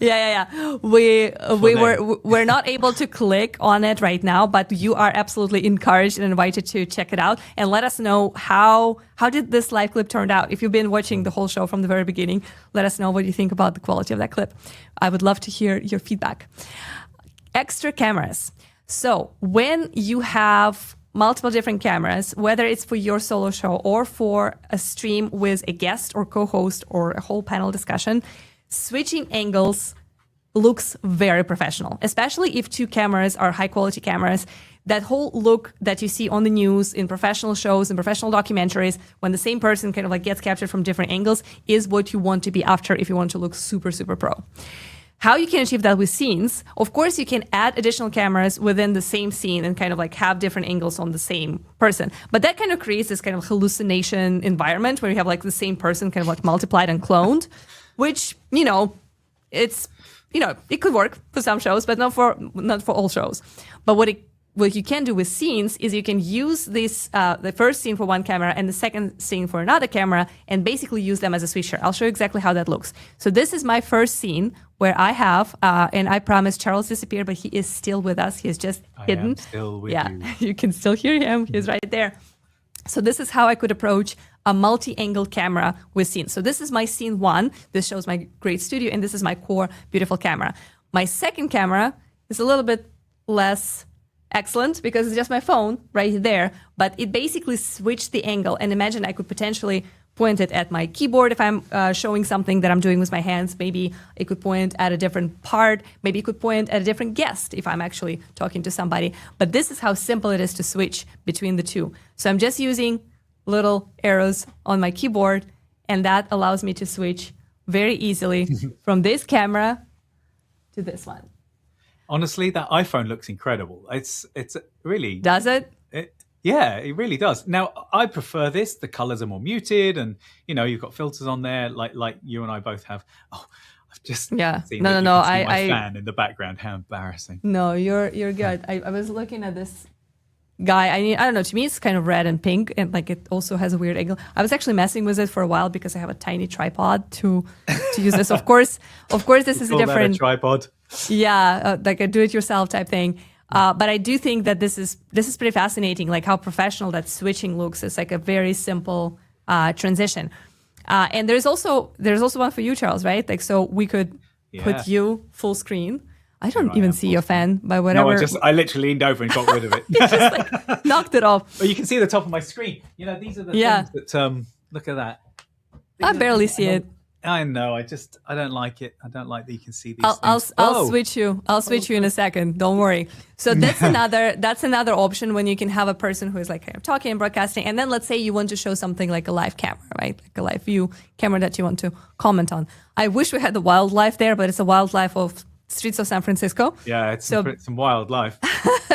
We're not able to click on it right now, but you are absolutely encouraged and invited to check it out and let us know how did this live clip turn out. If you've been watching the whole show from the very beginning, let us know what you think about the quality of that clip. I would love to hear your feedback. Extra cameras. So when you have multiple different cameras, whether it's for your solo show or for a stream with a guest or co-host or a whole panel discussion, switching angles looks very professional, especially if two cameras are high quality cameras. That whole look that you see on the news, in professional shows and professional documentaries, when the same person kind of like gets captured from different angles, is what you want to be after if you want to look super, super pro. How you can achieve that with scenes, of course, you can add additional cameras within the same scene and kind of like have different angles on the same person. But that kind of creates this kind of hallucination environment where you have like the same person kind of like multiplied and cloned, which, it could work for some shows, but not for all shows. But what you can do with scenes is you can use this, the first scene for one camera and the second scene for another camera, and basically use them as a switcher. I'll show you exactly how that looks. So this is my first scene where I have, and I promise Charles disappeared, but he is still with us. He is just hidden. I am still with you. You can still hear him. He's right there. So this is how I could approach a multi-angle camera with scenes. So this is my scene one. This shows my great studio, and this is my core beautiful camera. My second camera is a little bit less excellent because it's just my phone right there, but it basically switched the angle. And imagine I could potentially point it at my keyboard if I'm showing something that I'm doing with my hands. Maybe it could point at a different part. Maybe it could point at a different guest if I'm actually talking to somebody. But this is how simple it is to switch between the two. So I'm just using little arrows on my keyboard, and that allows me to switch very easily from this camera to this one. Honestly, that iPhone looks incredible. It's really... Does it? Yeah, it really does. Now, I prefer this. The colors are more muted, and you've got filters on there, like you and I both have. Oh, I've just seen No. my fan in the background. How embarrassing! No, you're good. I was looking at this guy. I don't know. To me, it's kind of red and pink, and like it also has a weird angle. I was actually messing with it for a while because I have a tiny tripod to use this. Of course, this is a different tripod. Yeah, like a do-it-yourself type thing. But I do think that this is pretty fascinating, like how professional that switching looks. It's like a very simple transition. And there's also one for you, Charles, right? Like, so we could put you full screen. I don't even see your fan by whatever. No, I literally leaned over and got rid of it. You just like knocked it off. But you can see the top of my screen. These are the things that, look at that. I barely see it. I know. I don't like it. I don't like that you can see these things. I'll switch you. I'll switch you in a second. Don't worry. So that's another option when you can have a person who is like kind of talking and broadcasting. And then let's say you want to show something like a live camera, right? Like a live view camera that you want to comment on. I wish we had the wildlife there, but it's a wildlife of streets of San Francisco. Yeah, it's some wildlife.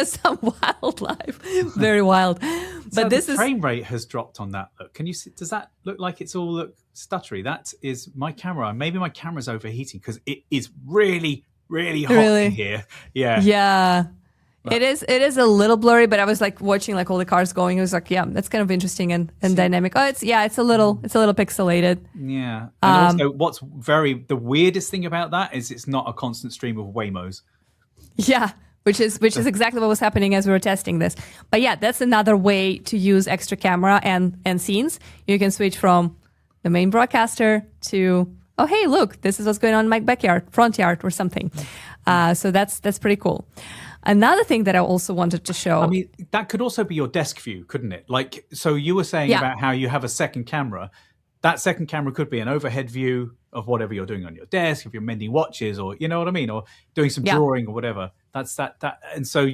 Some wildlife. Very wild. But so the frame rate has dropped on that. Look, can you see? Does that look like it's all stuttery? That is my camera. Maybe my camera's overheating because it is really, really hot in here. Yeah. Yeah. But it is a little blurry, but I was like watching like all the cars going. It was like, yeah, that's kind of interesting and dynamic. Oh, it's a little pixelated. Yeah. And also what's the weirdest thing about that is it's not a constant stream of Waymos. Yeah. Which is exactly what was happening as we were testing this. But yeah, that's another way to use extra camera and scenes. You can switch from the main broadcaster to, oh, hey, look, this is what's going on in my backyard, front yard or something. So that's pretty cool. Another thing that I also wanted to show. I mean, that could also be your desk view, couldn't it? Like, so you were saying about how you have a second camera. That second camera could be an overhead view of whatever you're doing on your desk, if you're mending watches or, you know what I mean? Or doing some drawing or whatever. That's that. And so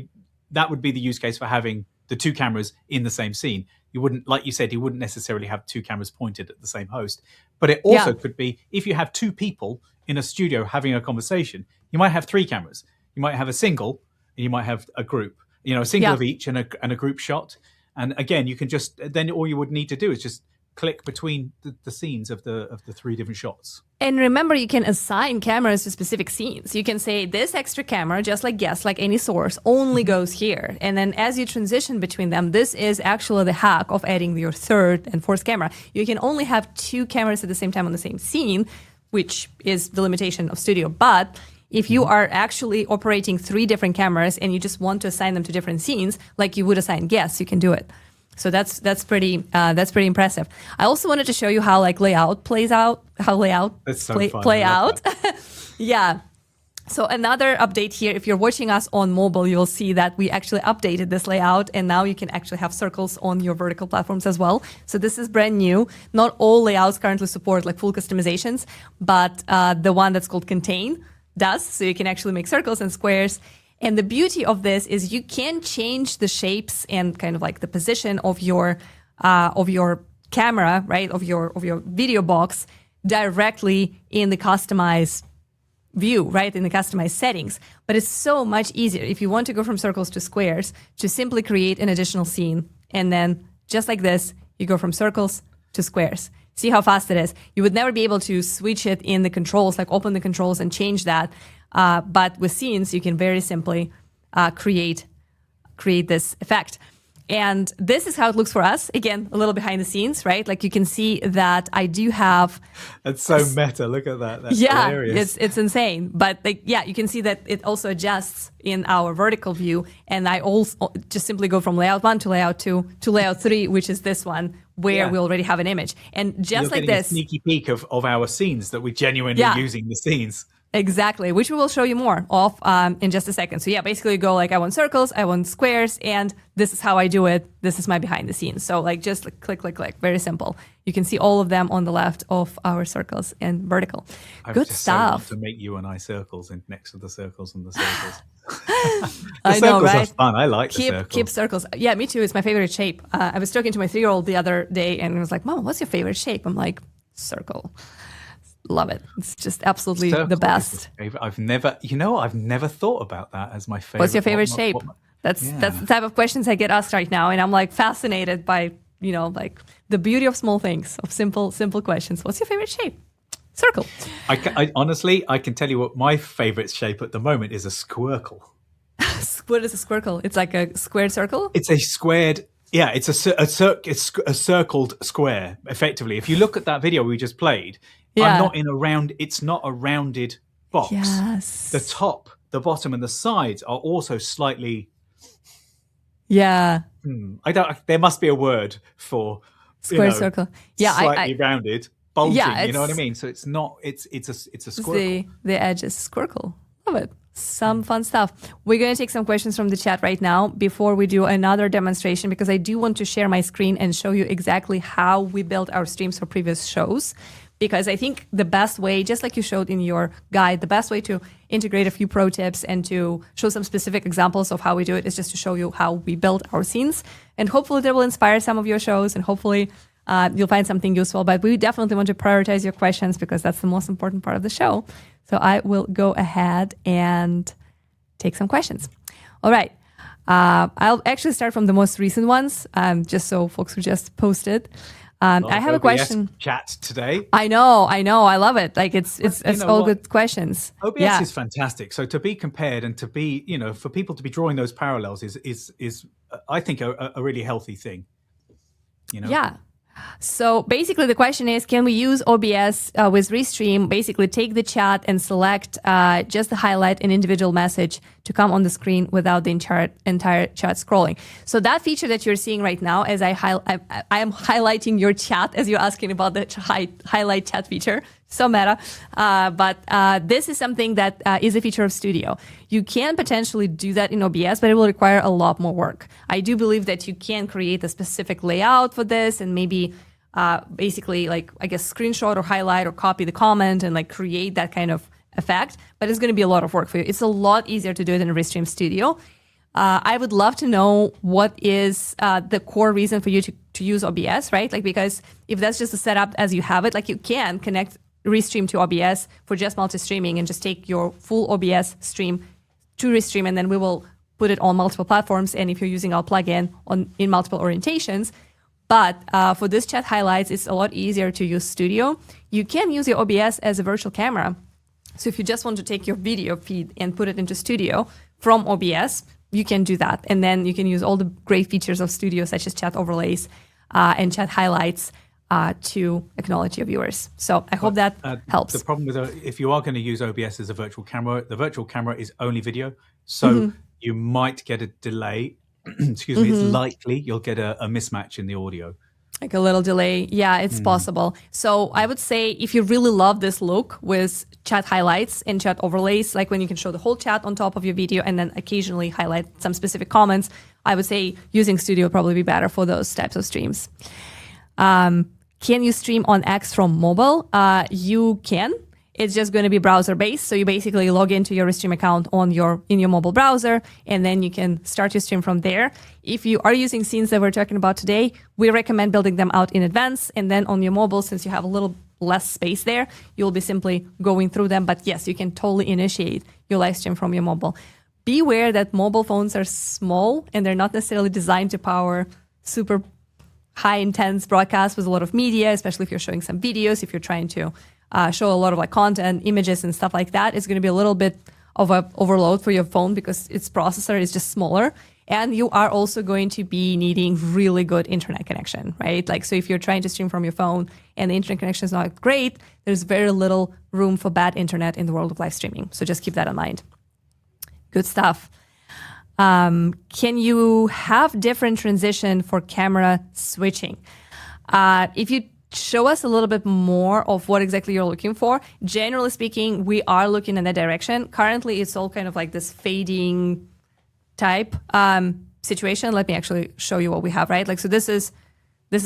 that would be the use case for having the two cameras in the same scene. You wouldn't, like you said, you wouldn't necessarily have two cameras pointed at the same host. But it also could be, if you have two people in a studio having a conversation, you might have three cameras. You might have a single, and you might have a group, a single of each and a group shot. And again, you can then all you would need to do is just click between the scenes of the three different shots. And remember, you can assign cameras to specific scenes. You can say this extra camera, just like guest, like any source, only goes here. And then as you transition between them, this is actually the hack of adding your third and fourth camera. You can only have two cameras at the same time on the same scene, which is the limitation of studio. But if you are actually operating three different cameras and you just want to assign them to different scenes, like you would assign guests, you can do it. So that's pretty impressive. I also wanted to show you how like layout plays out, how layout play out. Yeah. So another update here, if you're watching us on mobile, you'll see that we actually updated this layout and now you can actually have circles on your vertical platforms as well. So this is brand new. Not all layouts currently support like full customizations, but the one that's called Contain does. So you can actually make circles and squares. And the beauty of this is you can change the shapes and kind of like the position of your camera, right, of your video box directly in the customized view, right, in the customized settings. But it's so much easier if you want to go from circles to squares to simply create an additional scene. And then just like this, you go from circles to squares. See how fast it is. You would never be able to switch it in the controls, like open the controls and change that. But with scenes, you can very simply create this effect. And this is how it looks for us. Again, a little behind the scenes, right? Like you can see that I do have... That's so meta. Look at that. That's hilarious. It's insane. But like, yeah, you can see that it also adjusts in our vertical view. And I also just simply go from layout 1 to layout 2 to layout 3, which is this one, where we already have an image. And just You're like this... a sneaky peek of our scenes that we're genuinely using the scenes. Exactly, which we will show you more of in just a second. So yeah, basically you go like, I want circles, I want squares, and this is how I do it. This is my behind the scenes. So like just like, click, click, click. Very simple. You can see all of them on the left of our circles and vertical. Good just stuff. So want to make you and I circles next to the circles and the circles. I know, right? Are fun. I like the circles. Keep circles. Yeah, me too. It's my favorite shape. I was talking to my 3-year-old the other day and he was like, Mom, what's your favorite shape? I'm like, circle. Love it. It's just absolutely the best. I've never thought about that as my favorite. What's your favorite shape? That's the type of questions I get asked right now, and I'm like fascinated by like the beauty of small things, of simple questions. What's your favorite shape? Circle. I honestly, I can tell you what my favorite shape at the moment is: a squircle. What is a squircle? It's like a squared circle. It's a squared. Yeah, it's a circled square. Effectively, if you look at that video we just played. Yeah. It's not a rounded box. Yes. The top, the bottom, and the sides are also slightly. Yeah. There must be a word for square circle. Yeah, slightly rounded, bulging. Yeah, you know what I mean? So it's not. It's a squircle. The edge is squircle. Love it. Some fun stuff. We're going to take some questions from the chat right now before we do another demonstration, because I do want to share my screen and show you exactly how we built our streams for previous shows. Because I think the best way, just like you showed in your guide, the best way to integrate a few pro tips and to show some specific examples of how we do it is just to show you how we build our scenes. And hopefully that will inspire some of your shows, and hopefully you'll find something useful. But we definitely want to prioritize your questions because that's the most important part of the show. So I will go ahead and take some questions. All right. I'll actually start from the most recent ones, just so folks who just posted. I have a question. Chat today. I know. I love it. Like it's all good questions. OBS is fantastic. So to be compared and to be, for people to be drawing those parallels is I think a really healthy thing. Yeah. So basically the question is, can we use OBS with Restream, basically take the chat and select just to highlight an individual message to come on the screen without the entire chat scrolling. So that feature that you're seeing right now, as I am highlighting your chat as you're asking about the highlight chat feature. So meta. But this is something that is a feature of Studio. You can potentially do that in OBS, but it will require a lot more work. I do believe that you can create a specific layout for this and maybe basically screenshot or highlight or copy the comment and create that kind of effect. But it's going to be a lot of work for you. It's a lot easier to do it in Restream Studio. I would love to know what is the core reason for you to use OBS, right? Because if that's just a setup as you have it, you can connect Restream to OBS for just multi-streaming and just take your full OBS stream to Restream, and then we will put it on multiple platforms. And if you're using our plugin in multiple orientations, but for this chat highlights, it's a lot easier to use Studio. You can use your OBS as a virtual camera. So if you just want to take your video feed and put it into Studio from OBS, you can do that. And then you can use all the great features of Studio, such as chat overlays and chat highlights, to acknowledge your viewers. So I hope that helps. The problem with if you are going to use OBS as a virtual camera, the virtual camera is only video. So you might get a delay. Excuse me. It's likely you'll get a mismatch in the audio. Like a little delay. Yeah, it's possible. So I would say if you really love this look with chat highlights and chat overlays, like when you can show the whole chat on top of your video and then occasionally highlight some specific comments, I would say using Studio would probably be better for those types of streams. Can you stream on X from mobile? You can. It's just going to be browser based. So you basically log into your Restream account in your mobile browser, and then you can start your stream from there. If you are using scenes that we're talking about today, we recommend building them out in advance. And then on your mobile, since you have a little less space there, you'll be simply going through them. But yes, you can totally initiate your live stream from your mobile. Beware that mobile phones are small and they're not necessarily designed to power super high intense broadcast with a lot of media, especially if you're showing some videos, if you're trying to show a lot of content, images and stuff like that. It's going to be a little bit of a overload for your phone because its processor is just smaller. And you are also going to be needing really good internet connection, right? So if you're trying to stream from your phone and the internet connection is not great, there's very little room for bad internet in the world of live streaming. So just keep that in mind. Good stuff. Can you have different transition for camera switching? If you show us a little bit more of what exactly you're looking for. Generally speaking, we are looking in that direction. Currently, it's all kind of like this fading type situation. Let me actually show you what we have, right? Like, so this is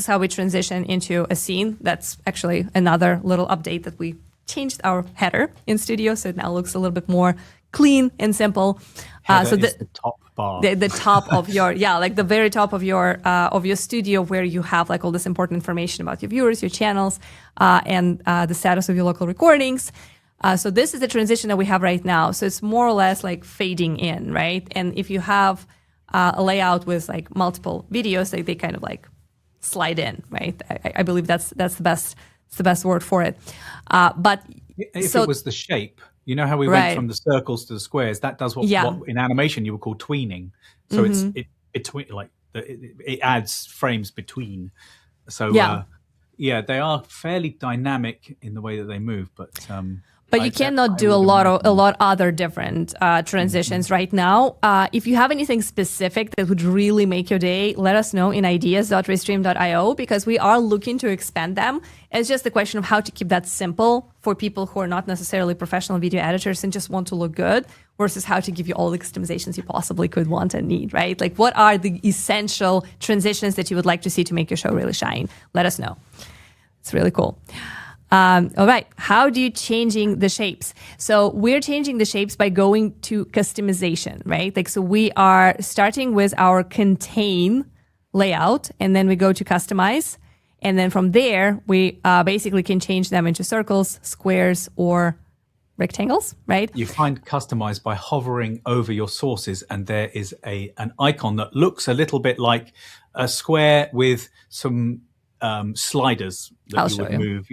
how we transition into a scene. That's actually another little update that we changed our header in Studio, so it now looks a little bit more clean and simple. So the top bar, the top of your like the very top of your studio, where you have like all this important information about your viewers, your channels, and the status of your local recordings. So this is the transition that we have right now. So it's more or less like fading in, right? And if you have a layout with like multiple videos, they kind of like slide in, right? I believe that's the best word for it. But if it was the shape, you know how we went from the circles to the squares. That does what in animation you would call tweening. So it adds frames between. So they are fairly dynamic in the way that they move, but you cannot do a lot other different transitions right now. If you have anything specific that would really make your day, let us know in ideas.restream.io, because we are looking to expand them. It's just a question of how to keep that simple for people who are not necessarily professional video editors and just want to look good, versus how to give you all the customizations you possibly could want and need, right? Like, what are the essential transitions that you would like to see to make your show really shine? Let us know. It's really cool. All right. How do you changing the shapes? So we're changing the shapes by going to customization, right? Like, so we are starting with our contain layout, and then we go to customize. And then from there, we basically can change them into circles, squares, or rectangles, right? You find customize by hovering over your sources, and there is an icon that looks a little bit like a square with some sliders that you would move.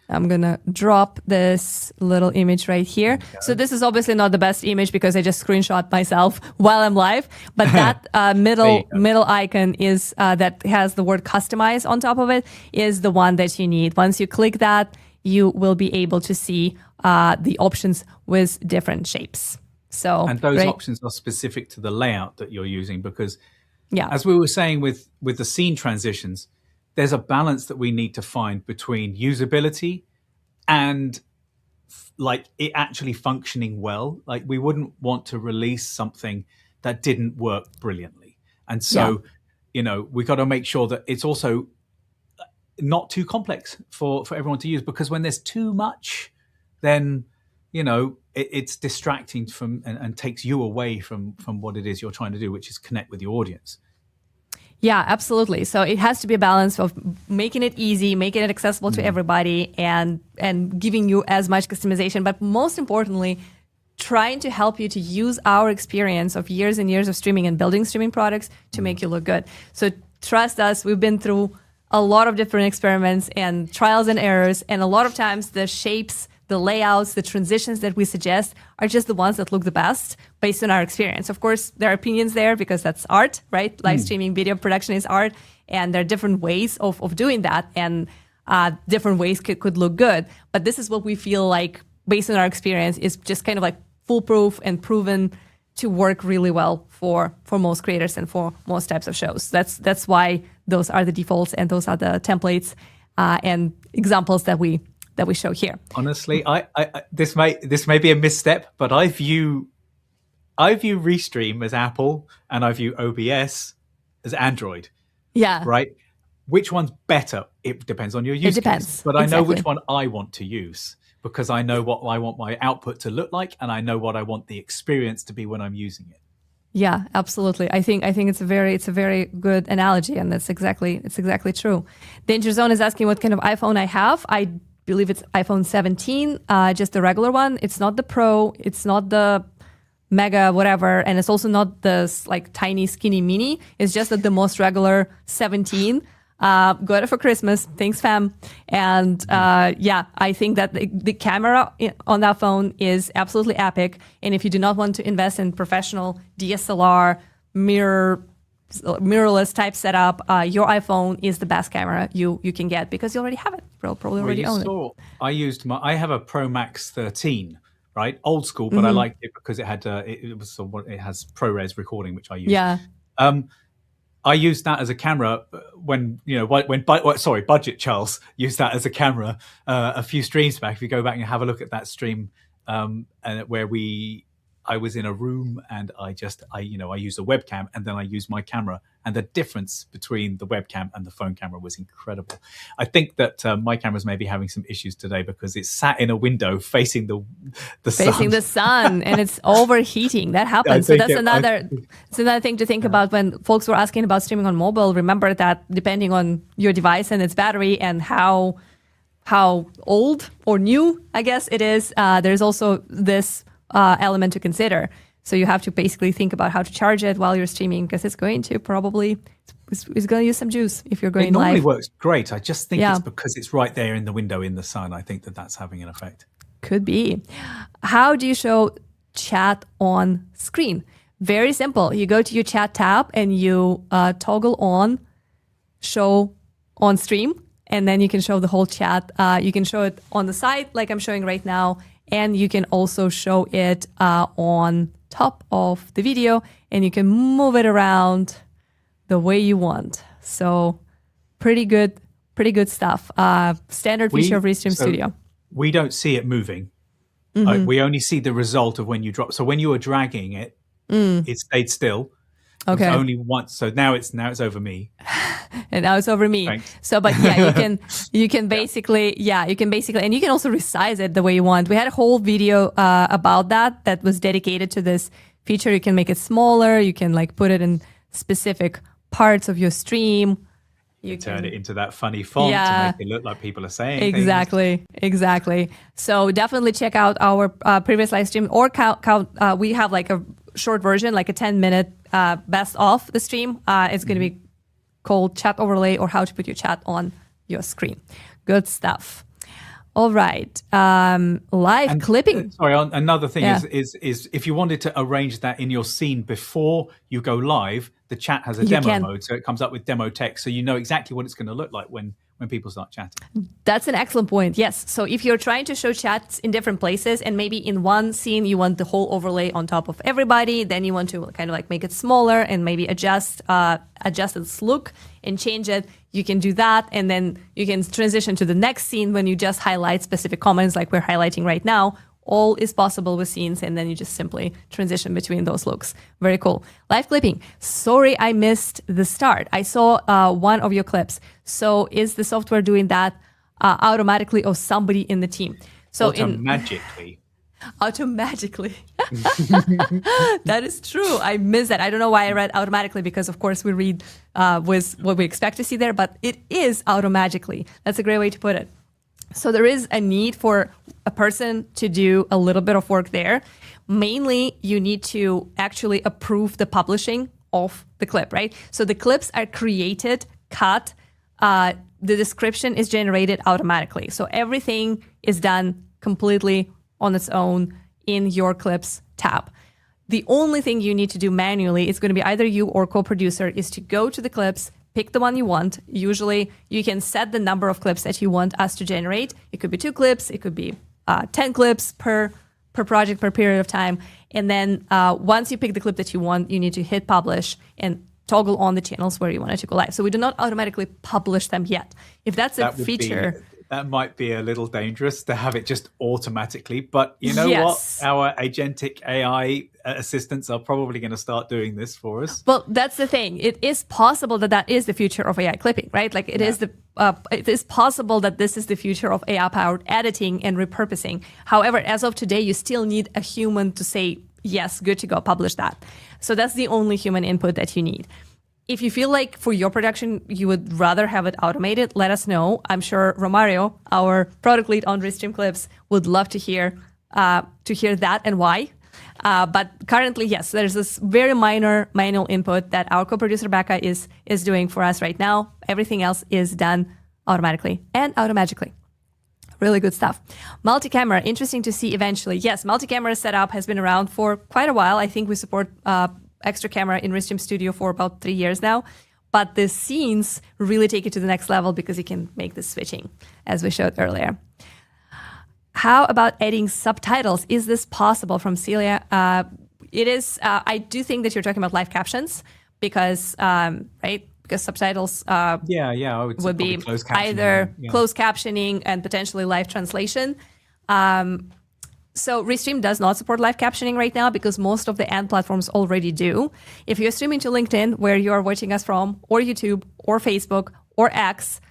I'm going to drop this little image right here. Okay. So this is obviously not the best image because I just screenshot myself while I'm live. But that middle icon is that has the word customize on top of it is the one that you need. Once you click that, you will be able to see the options with different shapes. And those options are specific to the layout that you're using, because as we were saying with the scene transitions, there's a balance that we need to find between usability and like it actually functioning well. Like, we wouldn't want to release something that didn't work brilliantly. And so, we got to make sure that it's also not too complex for everyone to use, because when there's too much, then, it's distracting from and takes you away from what it is you're trying to do, which is connect with your audience. Yeah, absolutely. So it has to be a balance of making it easy, making it accessible to everybody, and giving you as much customization. But most importantly, trying to help you to use our experience of years and years of streaming and building streaming products to make you look good. So trust us, we've been through a lot of different experiments and trials and errors. And a lot of times the shapes, the layouts, the transitions that we suggest are just the ones that look the best based on our experience. Of course, there are opinions there because that's art, right? Live streaming video production is art, and there are different ways of doing that, and different ways could look good. But this is what we feel like, based on our experience, is just kind of like foolproof and proven to work really well for most creators and for most types of shows. That's why those are the defaults and those are the templates and examples that we show here. Honestly, I this may be a misstep, but I view Restream as Apple and I view OBS as Android. Yeah. Right? Which one's better? It depends on your use case. But I know which one I want to use, because I know what I want my output to look like, and I know what I want the experience to be when I'm using it. Yeah, absolutely. I think it's a very good analogy, and it's exactly true. Danger Zone is asking what kind of iPhone I have. I believe it's iPhone 17, just the regular one. It's not the Pro, it's not the Mega whatever, and it's also not the like tiny skinny mini. It's just the most regular 17. Got it for Christmas. Thanks, fam. And I think that the camera on that phone is absolutely epic. And if you do not want to invest in professional DSLR mirrorless type setup, your iPhone is the best camera you can get, because you already have it. Probably already own it. I have a Pro Max 13, right? Old school, but I liked it because it had it has ProRes recording, which I use. Yeah. I used that as a camera when Budget Charles used that as a camera a few streams back. If you go back and have a look at that stream, and where I was in a room and I used a webcam and then I used my camera, and the difference between the webcam and the phone camera was incredible. I think that my camera's maybe having some issues today because it's sat in a window facing the sun and it's overheating. That happens. So that's another thing to think about when folks were asking about streaming on mobile. Remember that depending on your device and its battery and how old or new, I guess it is, there's also this element to consider. So you have to basically think about how to charge it while you're streaming, because it's going to use some juice if you're going live. It normally works great. I just think it's because it's right there in the window in the sun. I think that that's having an effect. Could be. How do you show chat on screen? Very simple. You go to your chat tab and you toggle on show on stream, and then you can show the whole chat. You can show it on the side like I'm showing right now, and you can also show it on top of the video, and you can move it around the way you want. So pretty good stuff. Standard feature of Restream Studio. We don't see it moving. We only see the result of when you drop. So when you were dragging it, it stayed still. Okay. Only once. So now it's over me. And now it's over me. Thanks. So, but yeah, you can basically, and you can also resize it the way you want. We had a whole video about that was dedicated to this feature. You can make it smaller. You can like put it in specific parts of your stream. You turn it into that funny font to make it look like people are saying Exactly. So definitely check out our previous live stream, or we have like a short version, like a 10-minute best of the stream. It's going to be called Chat Overlay, or how to put your chat on your screen. Good stuff. All right. Live clipping. Sorry, another thing is if you wanted to arrange that in your scene before you go live, the chat has a demo mode, so it comes up with demo text, so you know exactly what it's going to look like when people start chatting. That's an excellent point. Yes. So if you're trying to show chats in different places, and maybe in one scene you want the whole overlay on top of everybody, then you want to kind of like make it smaller and maybe adjust its look and change it. You can do that, and then you can transition to the next scene when you just highlight specific comments like we're highlighting right now. All is possible with scenes, and then you just simply transition between those looks. Very cool. Live clipping. Sorry, I missed the start. I saw one of your clips. So is the software doing that automatically, or somebody in the team? So Automagically. That is true. I missed that. I don't know why I read automatically, because of course we read with what we expect to see there, but it is automagically. That's a great way to put it. So there is a need for a person to do a little bit of work there. Mainly, you need to actually approve the publishing of the clip, right? So the clips are created, cut, the description is generated automatically. So everything is done completely on its own in your clips tab. The only thing you need to do manually is going to be either you or co-producer is to go to the clips, pick the one you want. Usually you can set the number of clips that you want us to generate. It could be 2 clips, it could be 10 clips per project, per period of time. And then once you pick the clip that you want, you need to hit publish and toggle on the channels where you want it to go live. So we do not automatically publish them yet. If that's a feature... That might be a little dangerous to have it just automatically, but you know what? Our agentic AI assistants are probably going to start doing this for us. Well, that's the thing. It is possible that is the future of AI clipping, right? Like it is possible that this is the future of AI-powered editing and repurposing. However, as of today, you still need a human to say, yes, good to go, publish that. So that's the only human input that you need. If you feel like for your production, you would rather have it automated, let us know. I'm sure Romario, our product lead on Restream Clips, would love to hear that and why. But currently, yes, there's this very minor manual input that our co-producer Becca is doing for us right now. Everything else is done automatically and automagically. Really good stuff. Multi-camera, interesting to see eventually. Yes, multi-camera setup has been around for quite a while. I think we support extra camera in Restream Studio for about 3 years now. But the scenes really take it to the next level because you can make the switching, as we showed earlier. How about adding subtitles? Is this possible? From Celia. It is. I do think that you're talking about live captions, because right, because subtitles I would would be closed captioning, either closed captioning and potentially live translation. So Restream does not support live captioning right now because most of the end platforms already do. If you're streaming to LinkedIn, where you are watching us from, or YouTube, or Facebook, or X,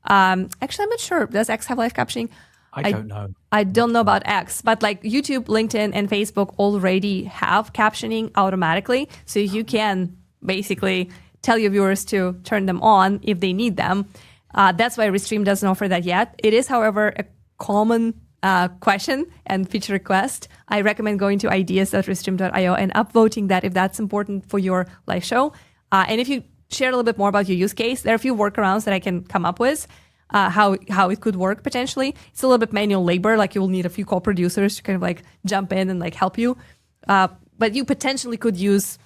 actually, I'm not sure. Does X have live captioning? I don't know. I don't know about X, but like YouTube, LinkedIn, and Facebook already have captioning automatically. So you can basically tell your viewers to turn them on if they need them. That's why Restream doesn't offer that yet. It is, however, a common question and feature request. I recommend going to ideas.restream.io and upvoting that if that's important for your live show. And if you share a little bit more about your use case, there are a few workarounds that I can come up with, how it could work potentially. It's a little bit manual labor, like you will need a few co-producers to kind of like jump in and like help you. But you potentially could use,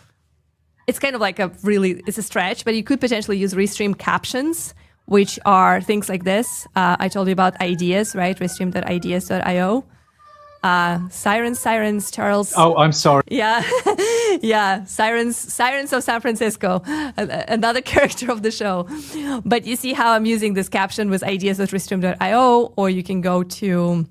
it's kind of like it's a stretch, but you could potentially use Restream captions, which are things like this. I told you about ideas, right? Restream.ideas.io. Sirens, Charles. Oh, I'm sorry. Yeah. Yeah. Sirens of San Francisco, another character of the show. But you see how I'm using this caption with ideas.restream.io, or you can go to,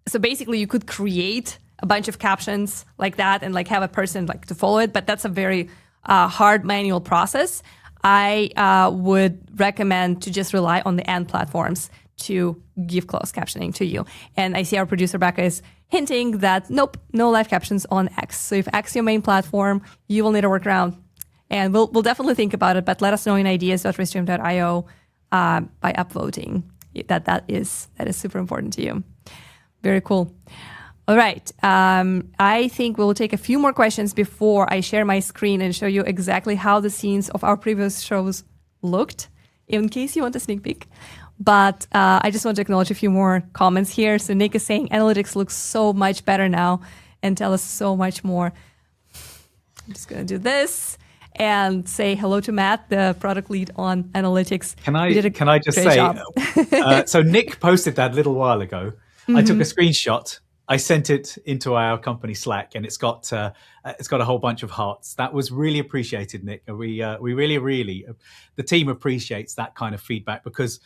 so basically you could create a bunch of captions like that and like have a person like to follow it, but that's a very hard manual process. I would recommend to just rely on the end platforms to give closed captioning to you. And I see our producer Becca is hinting that nope, no live captions on X. So if X is your main platform, you will need a workaround. And we'll definitely think about it, but let us know in ideas.restream.io by upvoting that is super important to you. Very cool. All right. I think we'll take a few more questions before I share my screen and show you exactly how the scenes of our previous shows looked, in case you want a sneak peek. But I just want to acknowledge a few more comments here. So Nick is saying analytics looks so much better now and tell us so much more. I'm just going to do this and say hello to Matt, the product lead on analytics. Can I just say, so Nick posted that a little while ago. Mm-hmm. I took a screenshot. I sent it into our company Slack, and it's got a whole bunch of hearts. That was really appreciated, Nick. We really, the team appreciates that kind of feedback because,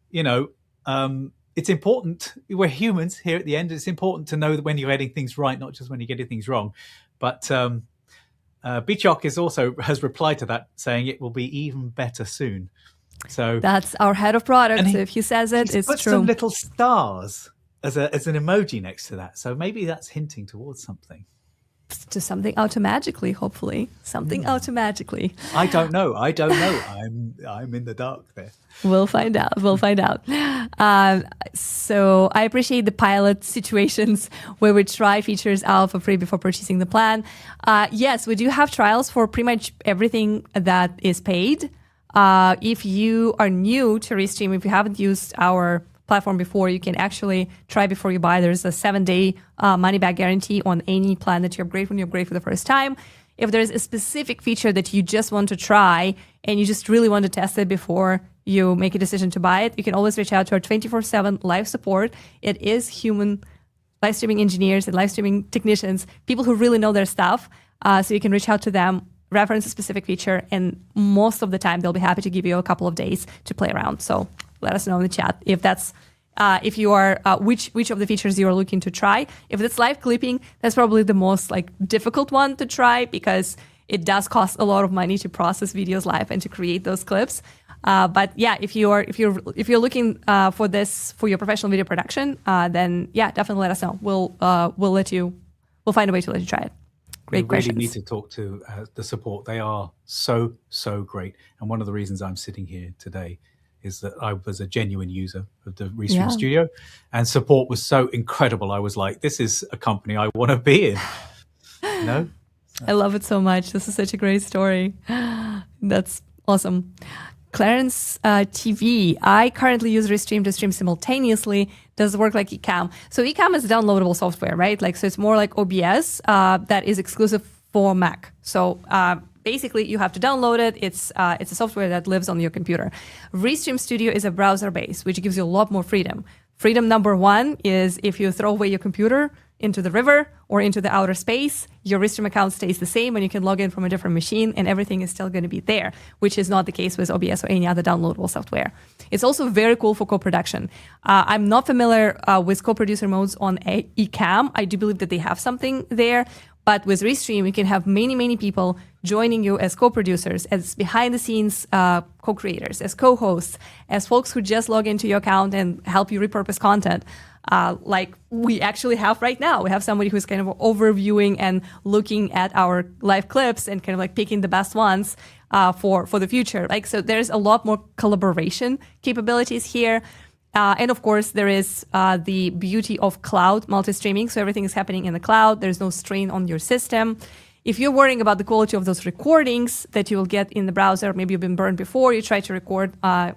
it's important. We're humans here at the end. It's important to know that when you're getting things right, not just when you're getting things wrong. But Bichok has replied to that, saying it will be even better soon. So that's our head of product. So if he says it, it's put true. Some little stars as an emoji next to that. So maybe that's hinting towards something. To something automagically, hopefully. Something automagically. I don't know. I'm in the dark there. We'll find out. So I appreciate the pilot situations where we try features out for free before purchasing the plan. Yes, we do have trials for pretty much everything that is paid. If you are new to Restream, if you haven't used our platform before, you can actually try before you buy. There's a 7-day money-back guarantee on any plan that you upgrade when you upgrade for the first time. If there's a specific feature that you just want to try and you just really want to test it before you make a decision to buy it, you can always reach out to our 24/7 live support. It is human live streaming engineers and live streaming technicians, people who really know their stuff. So you can reach out to them, reference a specific feature, and most of the time they'll be happy to give you a couple of days to play around. So let us know in the chat if that's if you are which of the features you are looking to try. If it's live clipping, that's probably the most difficult one to try because it does cost a lot of money to process videos live and to create those clips. But yeah, if you're looking for this for your professional video production, then yeah, definitely let us know. We'll find a way to let you try it. Great questions. We really need to talk to the support. They are so great, and one of the reasons I'm sitting here today is that I was a genuine user of the Restream Studio, and support was so incredible. I was like, this is a company I want to be in. I love it so much. This is such a great story. That's awesome. Clarence TV. I currently use Restream to stream simultaneously. Does it work like Ecamm? So Ecamm is downloadable software, right? So it's more like OBS that is exclusive for Mac. So basically, you have to download it. It's a software that lives on your computer. Restream Studio is a browser base, which gives you a lot more freedom. Freedom number one is if you throw away your computer, into the river or into the outer space, your Restream account stays the same and you can log in from a different machine and everything is still going to be there, which is not the case with OBS or any other downloadable software. It's also very cool for co-production. I'm not familiar with co-producer modes on Ecamm. I do believe that they have something there, but with Restream, you can have many, many people joining you as co-producers, as behind-the-scenes co-creators, as co-hosts, as folks who just log into your account and help you repurpose content. Like we actually have right now. We have somebody who's kind of overviewing and looking at our live clips and kind of like picking the best ones for the future. Like, so there's a lot more collaboration capabilities here. And of course, there is the beauty of cloud multi-streaming. So everything is happening in the cloud. There's no strain on your system. If you're worrying about the quality of those recordings that you will get in the browser, maybe you've been burned before, you try to record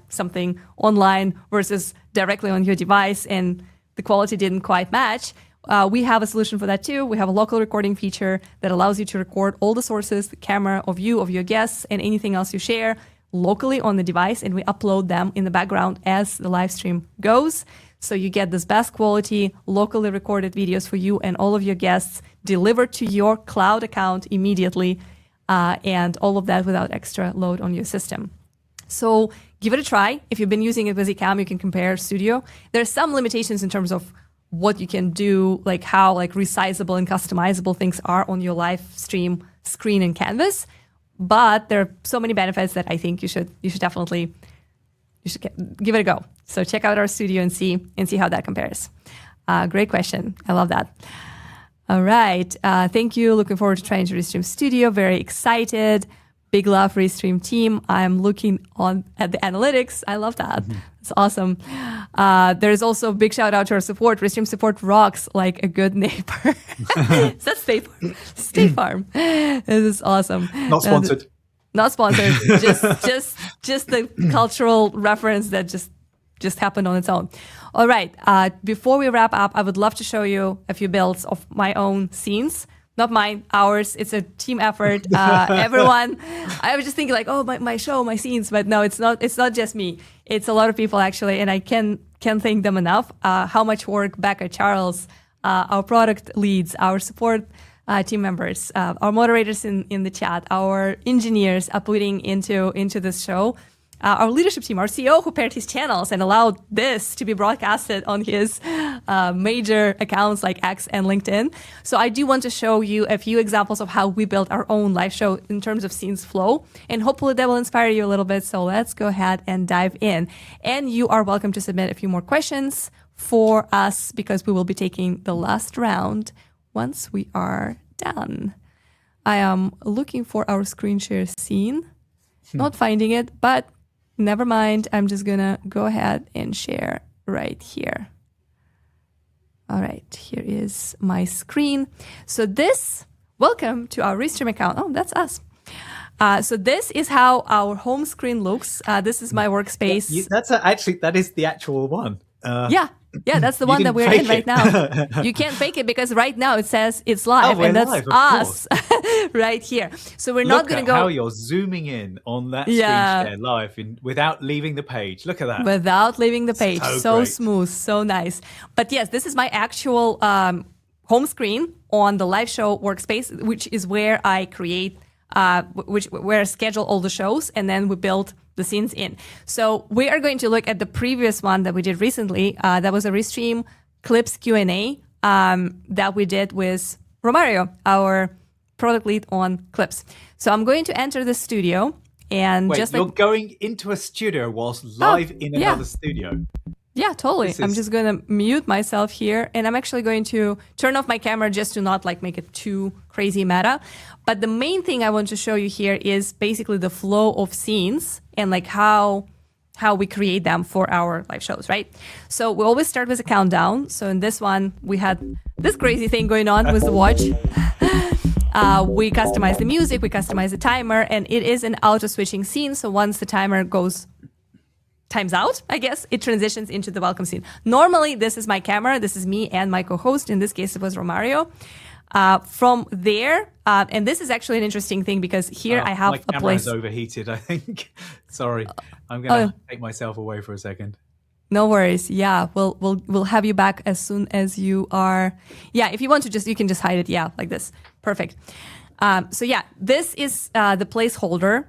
something online versus directly on your device and the quality didn't quite match. We have a solution for that too. We have a local recording feature that allows you to record all the sources, the camera of you, of your guests, and anything else you share locally on the device, and we upload them in the background as the live stream goes. So you get this best quality, locally recorded videos for you and all of your guests delivered to your cloud account immediately, and all of that without extra load on your system. So give it a try. If you've been using it with Ecamm, you can compare Studio. There are some limitations in terms of what you can do, like how like resizable and customizable things are on your live stream screen and canvas. But there are so many benefits that I think you should definitely give it a go. So check out our Studio and see how that compares. Great question. I love that. All right. Thank you. Looking forward to trying to Restream Studio. Very excited. Big love, Restream team. I'm looking at the analytics. I love that. It's awesome. There's also a big shout out to our support. Restream support rocks like a good neighbor. Is that State Farm? State Farm. This is awesome. Not sponsored. Not sponsored. just the cultural reference that just happened on its own. All right. Before we wrap up, I would love to show you a few builds of my own scenes. Not mine, ours. It's a team effort. Everyone. I was just thinking like, oh, my show, my scenes, but no, it's not. It's not just me. It's a lot of people actually, and I can't thank them enough. How much work Becca, Charles, our product leads, our support team members, our moderators in the chat, our engineers are putting into this show. Our leadership team, our CEO who paired his channels and allowed this to be broadcasted on his major accounts like X and LinkedIn. So I do want to show you a few examples of how we built our own live show in terms of scenes flow. And hopefully that will inspire you a little bit. So let's go ahead and dive in. And you are welcome to submit a few more questions for us because we will be taking the last round once we are done. I am looking for our screen share scene, not finding it, but never mind. I'm just going to go ahead and share right here. All right, here is my screen. So welcome to our Restream account. Oh, that's us. So this is how our home screen looks. This is my workspace. That is the actual one. Yeah, that's the one that we're in right now. You can't fake it because right now it says it's live, and that's live, us right here. So we're not going to go. How you're zooming in on that screen share live without leaving the page. Look at that. Without leaving the page. So smooth, so nice. But yes, this is my actual home screen on the live show workspace, which is where I create, where I schedule all the shows, and then we build the scenes in. So we are going to look at the previous one that we did recently. That was a Restream Clips Q&A that we did with Romario, our product lead on Clips. So I'm going to enter the studio and you're going into a studio whilst live in another studio. Yeah, totally. I'm just going to mute myself here, and I'm actually going to turn off my camera just to not like make it too crazy meta. But the main thing I want to show you here is basically the flow of scenes and like how we create them for our live shows, right? So we always start with a countdown. So in this one, we had this crazy thing going on with the watch. We customize the music, we customize the timer, and it is an auto-switching scene. So once the timer times out, I guess, it transitions into the welcome scene. Normally, this is my camera. This is me and my co-host. In this case, it was Romario. From there, and this is actually an interesting thing because here I have a place. My camera's overheated, I think. Sorry. I'm going to take myself away for a second. No worries. Yeah, we'll have you back as soon as you are. Yeah, if you want to, you can just hide it. Yeah, like this. Perfect. So yeah, this is the placeholder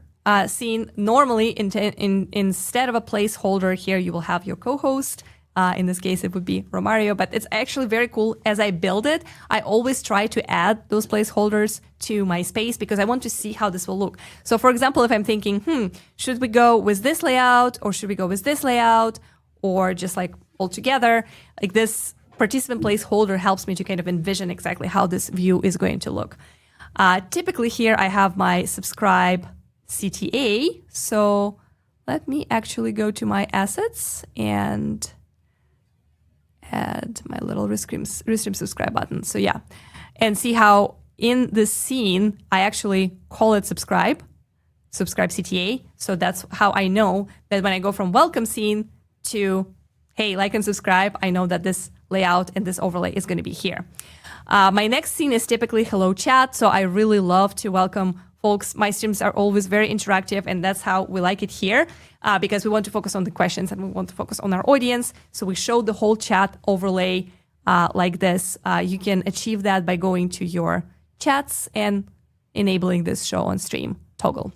scene. Normally, instead of a placeholder here, you will have your co-host. In this case, it would be Romario, but it's actually very cool. As I build it, I always try to add those placeholders to my space because I want to see how this will look. So for example, if I'm thinking, should we go with this layout or should we go with this layout or just like all together, like this participant placeholder helps me to kind of envision exactly how this view is going to look. Typically here I have my subscribe CTA. So let me actually go to my assets and add my little Restream subscribe button. So yeah, and see how in this scene, I actually call it subscribe CTA. So that's how I know that when I go from welcome scene to, hey, like and subscribe, I know that this layout and this overlay is going to be here. My next scene is typically hello chat. So I really love to welcome folks. My streams are always very interactive, and that's how we like it here because we want to focus on the questions and we want to focus on our audience. So we show the whole chat overlay like this. You can achieve that by going to your chats and enabling this show on stream toggle.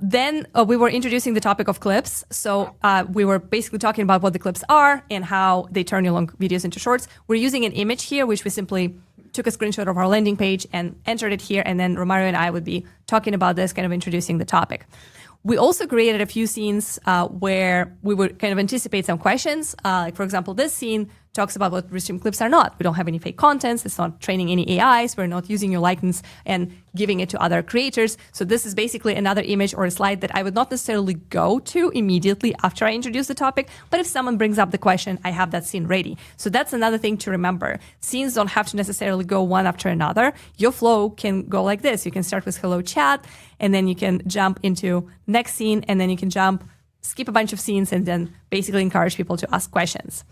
Then we were introducing the topic of clips. So we were basically talking about what the clips are and how they turn your long videos into shorts. We're using an image here, which we simply took a screenshot of our landing page and entered it here. And then Romario and I would be talking about this, kind of introducing the topic. We also created a few scenes where we would kind of anticipate some questions. Like, for example, this scene talks about what Restream clips are not. We don't have any fake contents. It's not training any AIs. We're not using your likeness and giving it to other creators. So this is basically another image or a slide that I would not necessarily go to immediately after I introduce the topic. But if someone brings up the question, I have that scene ready. So that's another thing to remember. Scenes don't have to necessarily go one after another. Your flow can go like this. You can start with hello chat, and then you can jump into next scene, and then you can skip a bunch of scenes, and then basically encourage people to ask questions.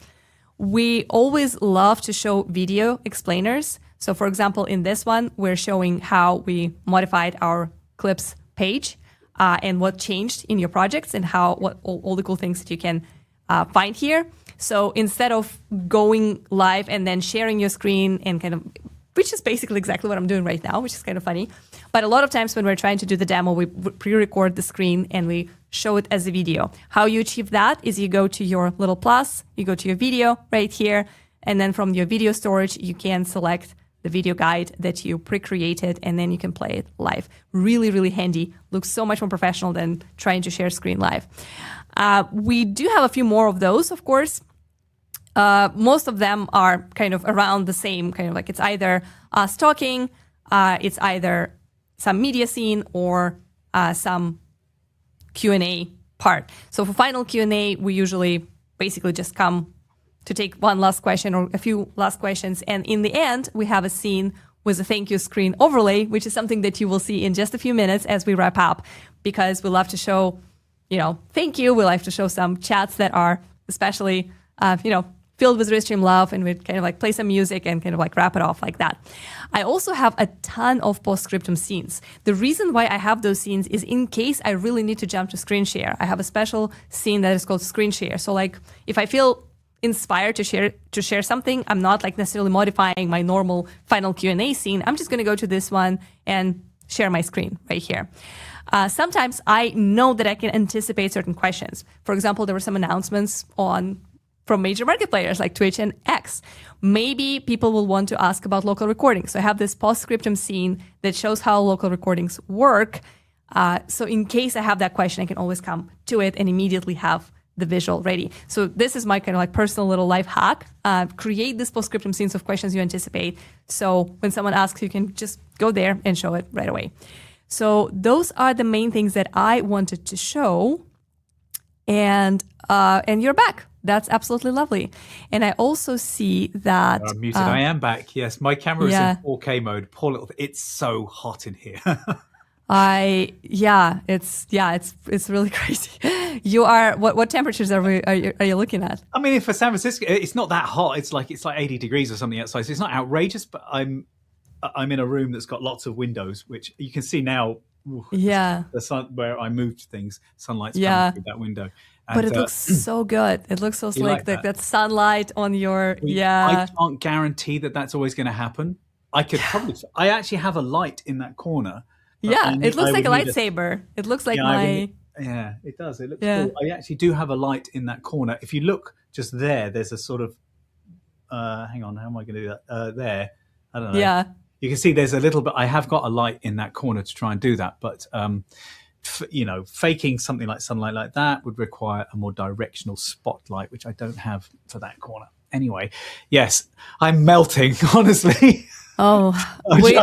We always love to show video explainers. So for example, in this one, we're showing how we modified our clips page and what changed in your projects and what all the cool things that you can find here. So instead of going live and then sharing your screen and kind of, which is basically exactly what I'm doing right now, which is kind of funny. But a lot of times when we're trying to do the demo, we pre-record the screen and we show it as a video. How you achieve that is you go to your little plus, you go to your video right here, and then from your video storage, you can select the video guide that you pre-created, and then you can play it live. Really, really handy. Looks so much more professional than trying to share screen live. We do have a few more of those, of course. Most of them are kind of around the same, kind of like it's either us talking, it's either some media scene or some Q&A part. So for final Q&A, we usually basically just come to take one last question or a few last questions. And in the end, we have a scene with a thank you screen overlay, which is something that you will see in just a few minutes as we wrap up, because we love to show, thank you. We like to show some chats that are especially, filled with Restream love, and we'd kind of like play some music and kind of like wrap it off like that. I also have a ton of post-scriptum scenes. The reason why I have those scenes is in case I really need to jump to screen share. I have a special scene that is called screen share. So like if I feel inspired to share something, I'm not like necessarily modifying my normal final Q&A scene. I'm just going to go to this one and share my screen right here. Sometimes I know that I can anticipate certain questions. For example, there were some announcements from major market players like Twitch and X. Maybe people will want to ask about local recordings. So I have this post-scriptum scene that shows how local recordings work. So in case I have that question, I can always come to it and immediately have the visual ready. So this is my kind of like personal little life hack. Create this post-scriptum scenes of questions you anticipate. So when someone asks, you can just go there and show it right away. So those are the main things that I wanted to show. And you're back. That's absolutely lovely. And I also see that I'm muted. I am back. Yes, my camera is in 4K mode. Poor little. It's so hot in here. It's really crazy. You are what temperatures are you looking at? I mean, for San Francisco, it's not that hot. It's like 80 degrees or something outside. So it's not outrageous, but I'm in a room that's got lots of windows, which you can see now. Yeah, the sun where I moved things, sunlight's coming through that window. But it looks so good. It looks so slick. like that sunlight on your, I can't guarantee that that's always going to happen. I could probably. I actually have a light in that corner. Yeah, it looks like a lightsaber. It looks like yeah, it does. It looks cool. I actually do have a light in that corner. If you look just there's a sort of. Hang on, how am I going to do that? There, I don't know. Yeah. You can see there's a little bit. I have got a light in that corner to try and do that, but faking something like sunlight like that would require a more directional spotlight, which I don't have for that corner. Anyway, yes, I'm melting, honestly. Oh, we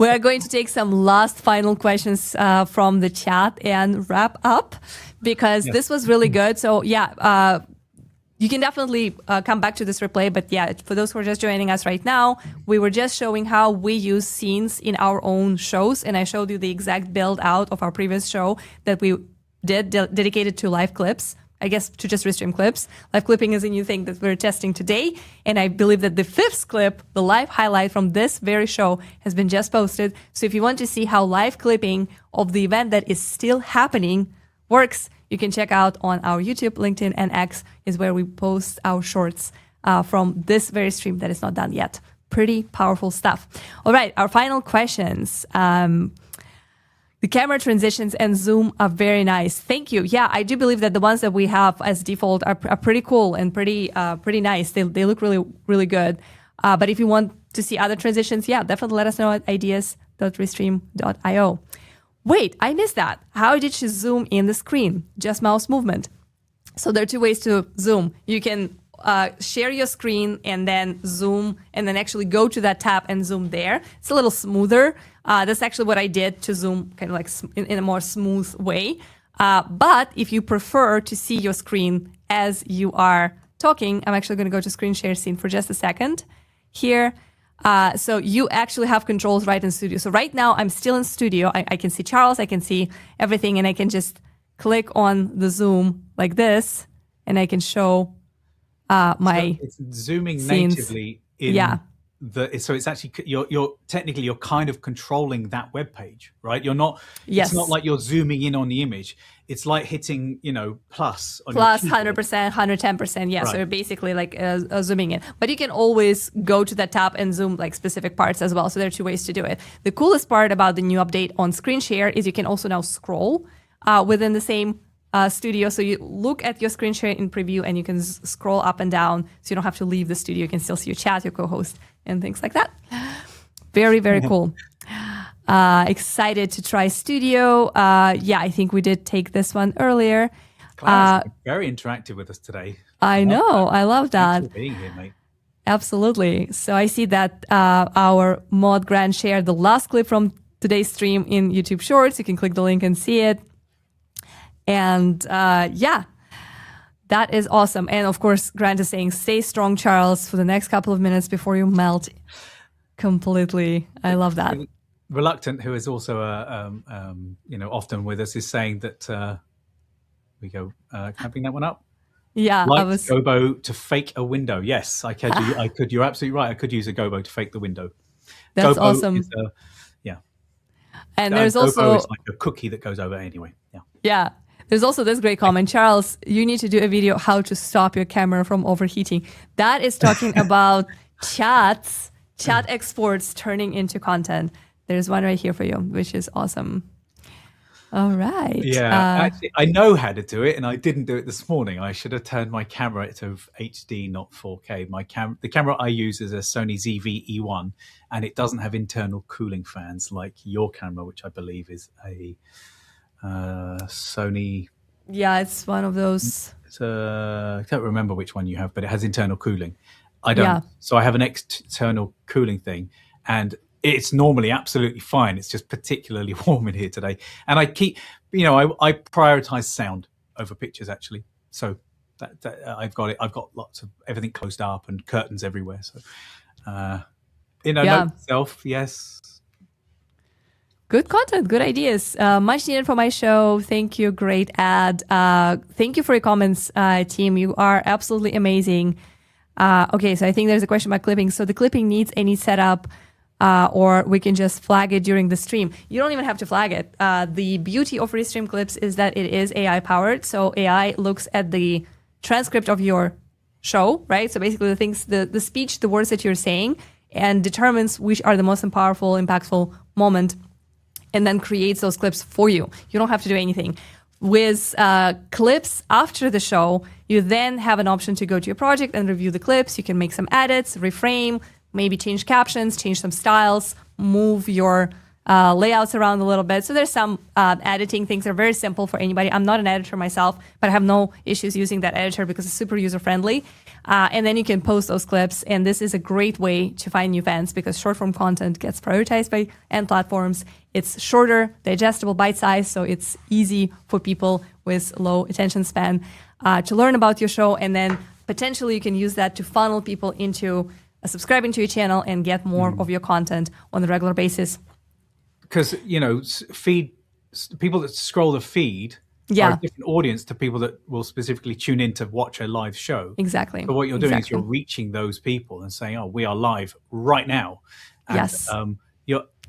are going to take some last final questions from the chat and wrap up, because this was really good. So you can definitely come back to this replay. But yeah, for those who are just joining us right now, we were just showing how we use scenes in our own shows. And I showed you the exact build out of our previous show that we did dedicated to live clips. I guess to just restream clips. Live clipping is a new thing that we're testing today. And I believe that the 5th clip, the live highlight from this very show, has been just posted. So if you want to see how live clipping of the event that is still happening works, you can check out on our YouTube, LinkedIn, and X is where we post our shorts from this very stream that is not done yet. Pretty powerful stuff. All right, our final questions. The camera transitions and zoom are very nice. Thank you. Yeah, I do believe that the ones that we have as default are pretty cool and pretty nice. They look really, really good. But if you want to see other transitions, definitely let us know at ideas.restream.io. Wait, I missed that. How did she zoom in the screen? Just mouse movement. So there are 2 ways to zoom. You can share your screen and then zoom and then actually go to that tab and zoom there. It's a little smoother. That's actually what I did to zoom kind of like in a more smooth way. But if you prefer to see your screen as you are talking, I'm actually going to go to screen share scene for just a second here. So you actually have controls right in studio. So right now I'm still in studio. I can see Charles, I can see everything, and I can just click on the zoom like this, and I can show my it's zooming scenes. Natively in so it's actually you're technically you're kind of controlling that web page, right? You're not. Yes. It's not like you're zooming in on the image. It's like hitting plus on plus your 100%, 110%. Yeah, right. So you're basically like zooming in. But you can always go to that tab and zoom like specific parts as well. So there are 2 ways to do it. The coolest part about the new update on screen share is you can also now scroll within the same studio. So you look at your screen share in preview and you can scroll up and down. So you don't have to leave the studio. You can still see your chat, your co-host, and things like that. Very, very cool. Excited to try Studio. I think we did take this one earlier. Class, very interactive with us today. I know. I love that. Thanks for being here, mate. Absolutely. So I see that our mod Grant shared the last clip from today's stream in YouTube Shorts. You can click the link and see it. And that is awesome. And of course, Grant is saying, stay strong, Charles, for the next couple of minutes before you melt completely. I love that. Reluctant, who is also often with us, is saying that we go. Can I bring that one up? Yeah, like Gobo to fake a window. Yes, I could. I could. You're absolutely right. I could use a Gobo to fake the window. That's Gobo awesome. Is and there's Gobo also is like a cookie that goes over anyway. Yeah. Yeah. There's also this great comment, Charles, you need to do a video how to stop your camera from overheating. That is talking about chat exports turning into content. There's one right here for you, which is awesome. All right. Yeah, actually, I know how to do it, and I didn't do it this morning. I should have turned my camera to HD, not 4K. The camera I use is a Sony ZV-E1, and it doesn't have internal cooling fans like your camera, which I believe is a Sony. Yeah, it's one of those. I don't remember which one you have, but it has internal cooling. I don't. Yeah. So I have an external cooling thing, and it's normally absolutely fine. It's just particularly warm in here today. And I keep, I prioritize sound over pictures actually. So that I've got it. I've got lots of everything closed up and curtains everywhere. So, note to self, yes. Good content, good ideas. Much needed for my show. Thank you. Great ad. Thank you for your comments, team. You are absolutely amazing. Okay, so I think there's a question about clipping. So the clipping needs any setup or we can just flag it during the stream. You don't even have to flag it. The beauty of Restream Clips is that it is AI powered. So AI looks at the transcript of your show, right? So basically the things, the speech, the words that you're saying, and determines which are the most powerful, impactful moment, and then creates those clips for you. You don't have to do anything. With clips after the show, you then have an option to go to your project and review the clips. You can make some edits, reframe, maybe change captions, change some styles, move your layouts around a little bit. So there's some editing things that are very simple for anybody. I'm not an editor myself, but I have no issues using that editor because it's super user-friendly. And then you can post those clips. And this is a great way to find new fans because short-form content gets prioritized by end platforms. It's shorter, digestible, bite-sized, so it's easy for people with low attention span to learn about your show. And then potentially you can use that to funnel people into subscribing to your channel and get more of your content on a regular basis. Because, people that scroll the feed are a different audience to people that will specifically tune in to watch a live show. Exactly. So what you're doing is you're reaching those people and saying, oh, we are live right now. And, yes.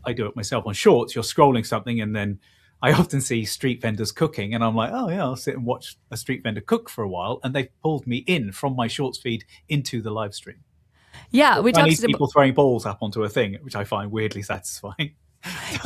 I do it myself on Shorts. You're scrolling something and then I often see street vendors cooking and I'm like, oh yeah, I'll sit and watch a street vendor cook for a while. And they've pulled me in from my Shorts feed into the live stream. Yeah. I need people throwing balls up onto a thing, which I find weirdly satisfying.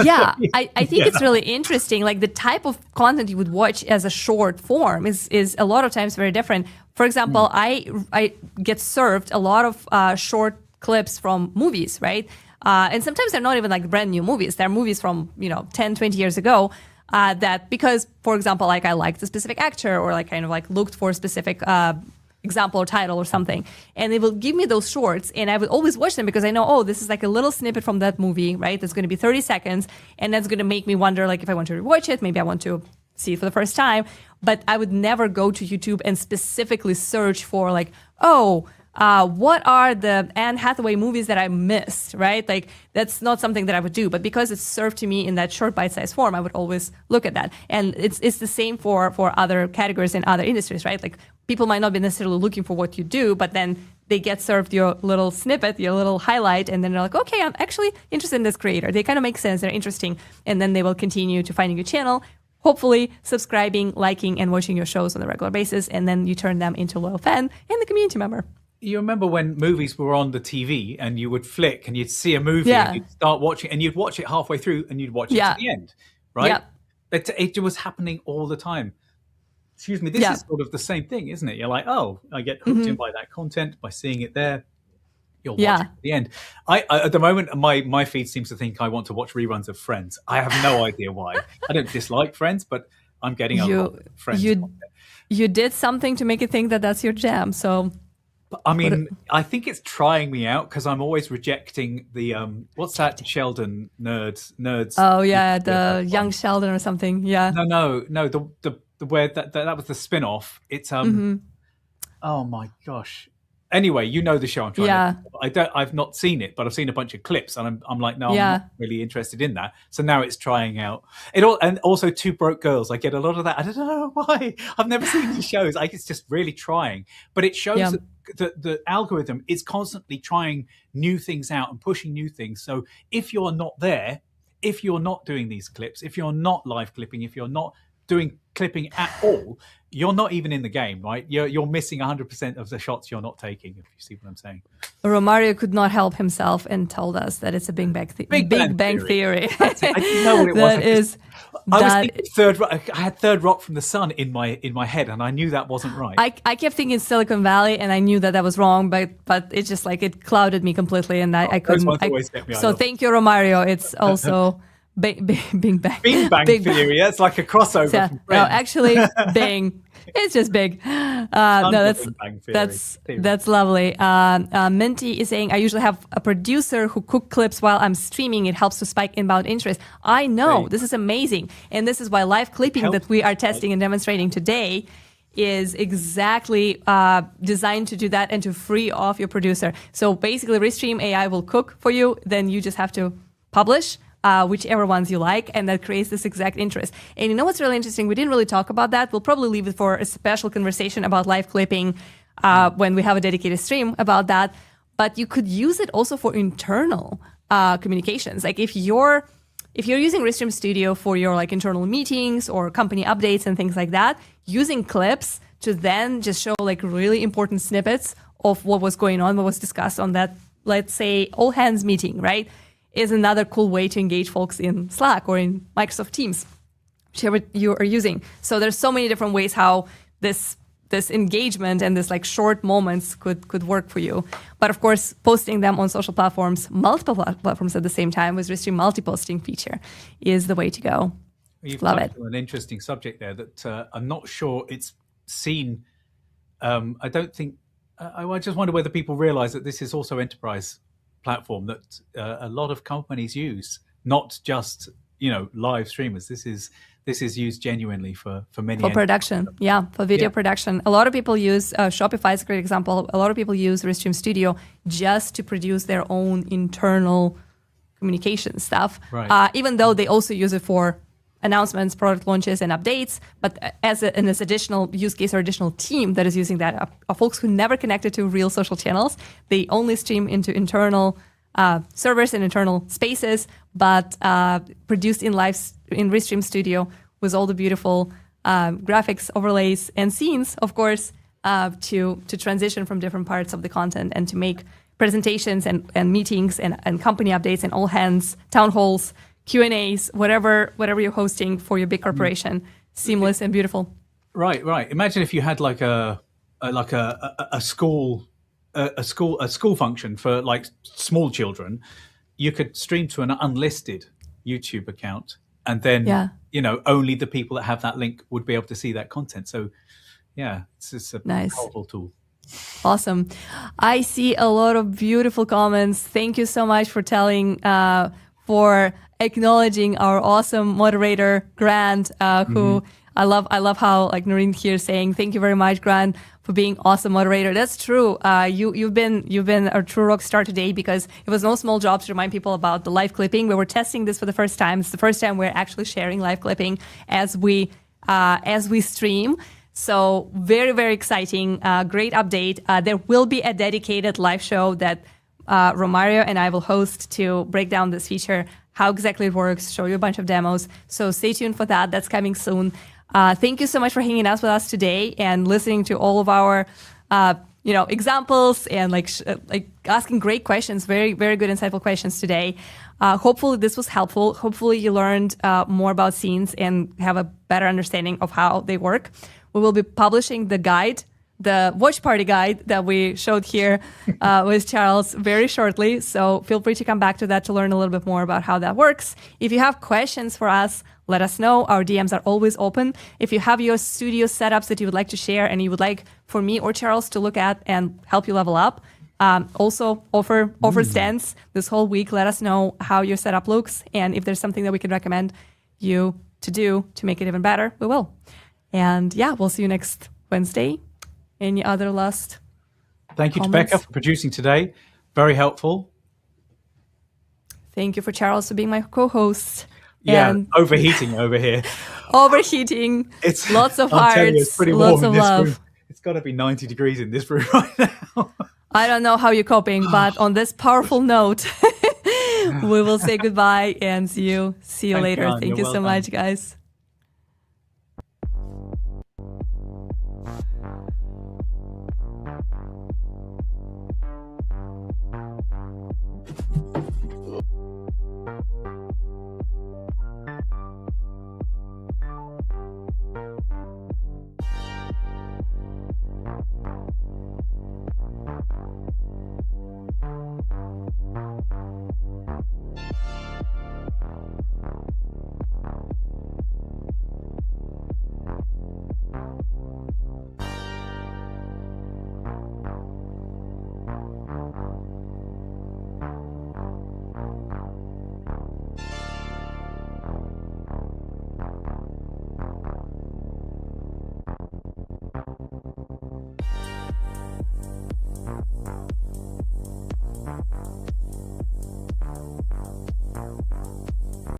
Yeah, I think it's really interesting. Like the type of content you would watch as a short form is a lot of times very different. For example, I get served a lot of short clips from movies, right? And sometimes they're not even like brand new movies. They're movies from 10, 20 years ago that because, for example, like I liked a specific actor or like kind of like looked for a specific example or title or something, and they will give me those shorts and I would always watch them because I know, oh, this is like a little snippet from that movie, right? That's going to be 30 seconds and that's going to make me wonder like if I want to rewatch it, maybe I want to see it for the first time. But I would never go to YouTube and specifically search for like, what are the Anne Hathaway movies that I missed, right? Like that's not something that I would do, but because it's served to me in that short bite-sized form, I would always look at that. And it's the same for other categories in other industries, right? Like people might not be necessarily looking for what you do, but then they get served your little snippet, your little highlight, and then they're like, okay, I'm actually interested in this creator. They kind of make sense, they're interesting, and then they will continue to finding your channel, hopefully subscribing, liking, and watching your shows on a regular basis, and then you turn them into a loyal fan and a community member. You remember when movies were on the TV and you would flick and you'd see a movie and you'd start watching and you'd watch it halfway through and you'd watch it to the end, right? It was happening all the time. Excuse me, this is sort of the same thing, isn't it? You're like, oh, I get hooked in by that content, by seeing it there. You'll watch it at the end. I at the moment, my feed seems to think I want to watch reruns of Friends. I have no idea why. I don't dislike Friends, but I'm getting a lot of Friends content. You did something to make it think that that's your jam, so... I mean, I think it's trying me out because I'm always rejecting the what's that Sheldon nerds? Oh yeah, the young Sheldon or something. Yeah. No. The where that was the spin-off. It's oh my gosh. Anyway, you know the show I'm trying to. I've not seen it, but I've seen a bunch of clips, and I'm like, no, I'm not really interested in that. So now it's trying out it all, and also Two Broke Girls. I get a lot of that. I don't know why. I've never seen these shows. It's just really trying, but it shows that the algorithm is constantly trying new things out and pushing new things. So if you're not there, if you're not doing these clips, if you're not live clipping, if you're not doing clipping at all, you're not even in the game, right? You're missing 100% of the shots you're not taking, if you see what I'm saying. Romario could not help himself and told us that it's a Big Bang Theory. That's it. I didn't know what it was. I was thinking Third Rock. I had Third Rock from the Sun in my head, and I knew that wasn't right. I kept thinking Silicon Valley, and I knew that was wrong, but it's just like it clouded me completely, and I couldn't. So thank you, Romario. It's also Big Bang Theory. That's like a crossover. Yeah, from Friends. no, actually, Bing. It's just big. No, that's lovely. Minty is saying, I usually have a producer who cook clips while I'm streaming. It helps to spike inbound interest. I know. Right. This is amazing. And this is why live clipping that we are testing and demonstrating today is exactly designed to do that and to free off your producer. So basically, Restream AI will cook for you. Then you just have to publish whichever ones you like, and that creates this exact interest. And you know what's really interesting? We didn't really talk about that. We'll probably leave it for a special conversation about live clipping when we have a dedicated stream about that. But you could use it also for internal communications. Like if you're using Restream Studio for your like internal meetings or company updates and things like that, using clips to then just show like really important snippets of what was going on, what was discussed on that, let's say, all hands meeting, right, is another cool way to engage folks in Slack or in Microsoft Teams, whichever you are using. So there's so many different ways how this engagement and this like short moments could work for you. But of course, posting them on social platforms, multiple platforms at the same time with Restream multi-posting feature is the way to go. You've Love touched it. on an interesting subject there that I'm not sure it's seen. I don't think. I just wonder whether people realize that this is also enterprise platform that a lot of companies use, not just live streamers. This is used genuinely for many. For production, for video production. A lot of people use Shopify is a great example. A lot of people use Restream Studio just to produce their own internal communication stuff. Right. Even though they also use it for announcements, product launches, and updates. But as an additional use case or additional team that is using that are folks who never connected to real social channels. They only stream into internal servers and internal spaces, but produced in Restream Studio with all the beautiful graphics, overlays, and scenes, of course, to transition from different parts of the content and to make presentations and meetings and company updates and all hands, town halls, Q&As, whatever you're hosting for your big corporation, seamless and beautiful. Right. Imagine if you had like a school function for like small children. You could stream to an unlisted YouTube account, and then only the people that have that link would be able to see that content. So it's just a powerful tool. Awesome. I see a lot of beautiful comments. Thank you so much for for acknowledging our awesome moderator, Grant, who I love how like Noreen here saying, thank you very much, Grant, for being awesome moderator. That's true. You've been a true rock star today because it was no small job to remind people about the live clipping. We were testing this for the first time. It's the first time we're actually sharing live clipping as we stream. So very, very exciting. Great update. There will be a dedicated live show that Romario and I will host to break down this feature, how exactly it works, show you a bunch of demos. So stay tuned for that. That's coming soon. Thank you so much for hanging out with us today and listening to all of our, examples and like asking great questions. Very, very good, insightful questions today. Hopefully this was helpful. Hopefully you learned more about scenes and have a better understanding of how they work. We will be publishing the guide, the watch party guide that we showed here with Charles very shortly. So feel free to come back to that to learn a little bit more about how that works. If you have questions for us, let us know. Our DMs are always open. If you have your studio setups that you would like to share and you would like for me or Charles to look at and help you level up, also offer stands this whole week. Let us know how your setup looks. And if there's something that we can recommend you to do to make it even better, we will. And we'll see you next Wednesday. Any other last Thank you comments? to Becca for producing today. Very helpful. Thank you for Charles for being my co-host. Yeah, and overheating over here. Overheating. It's lots of I'll tell you, hearts, it's pretty lots warm of in this love. room. It's got to be 90 degrees in this room right now. I don't know how you're coping, but on this powerful note, we will say goodbye and see you later. Thank you, Thank you well so done. much, guys.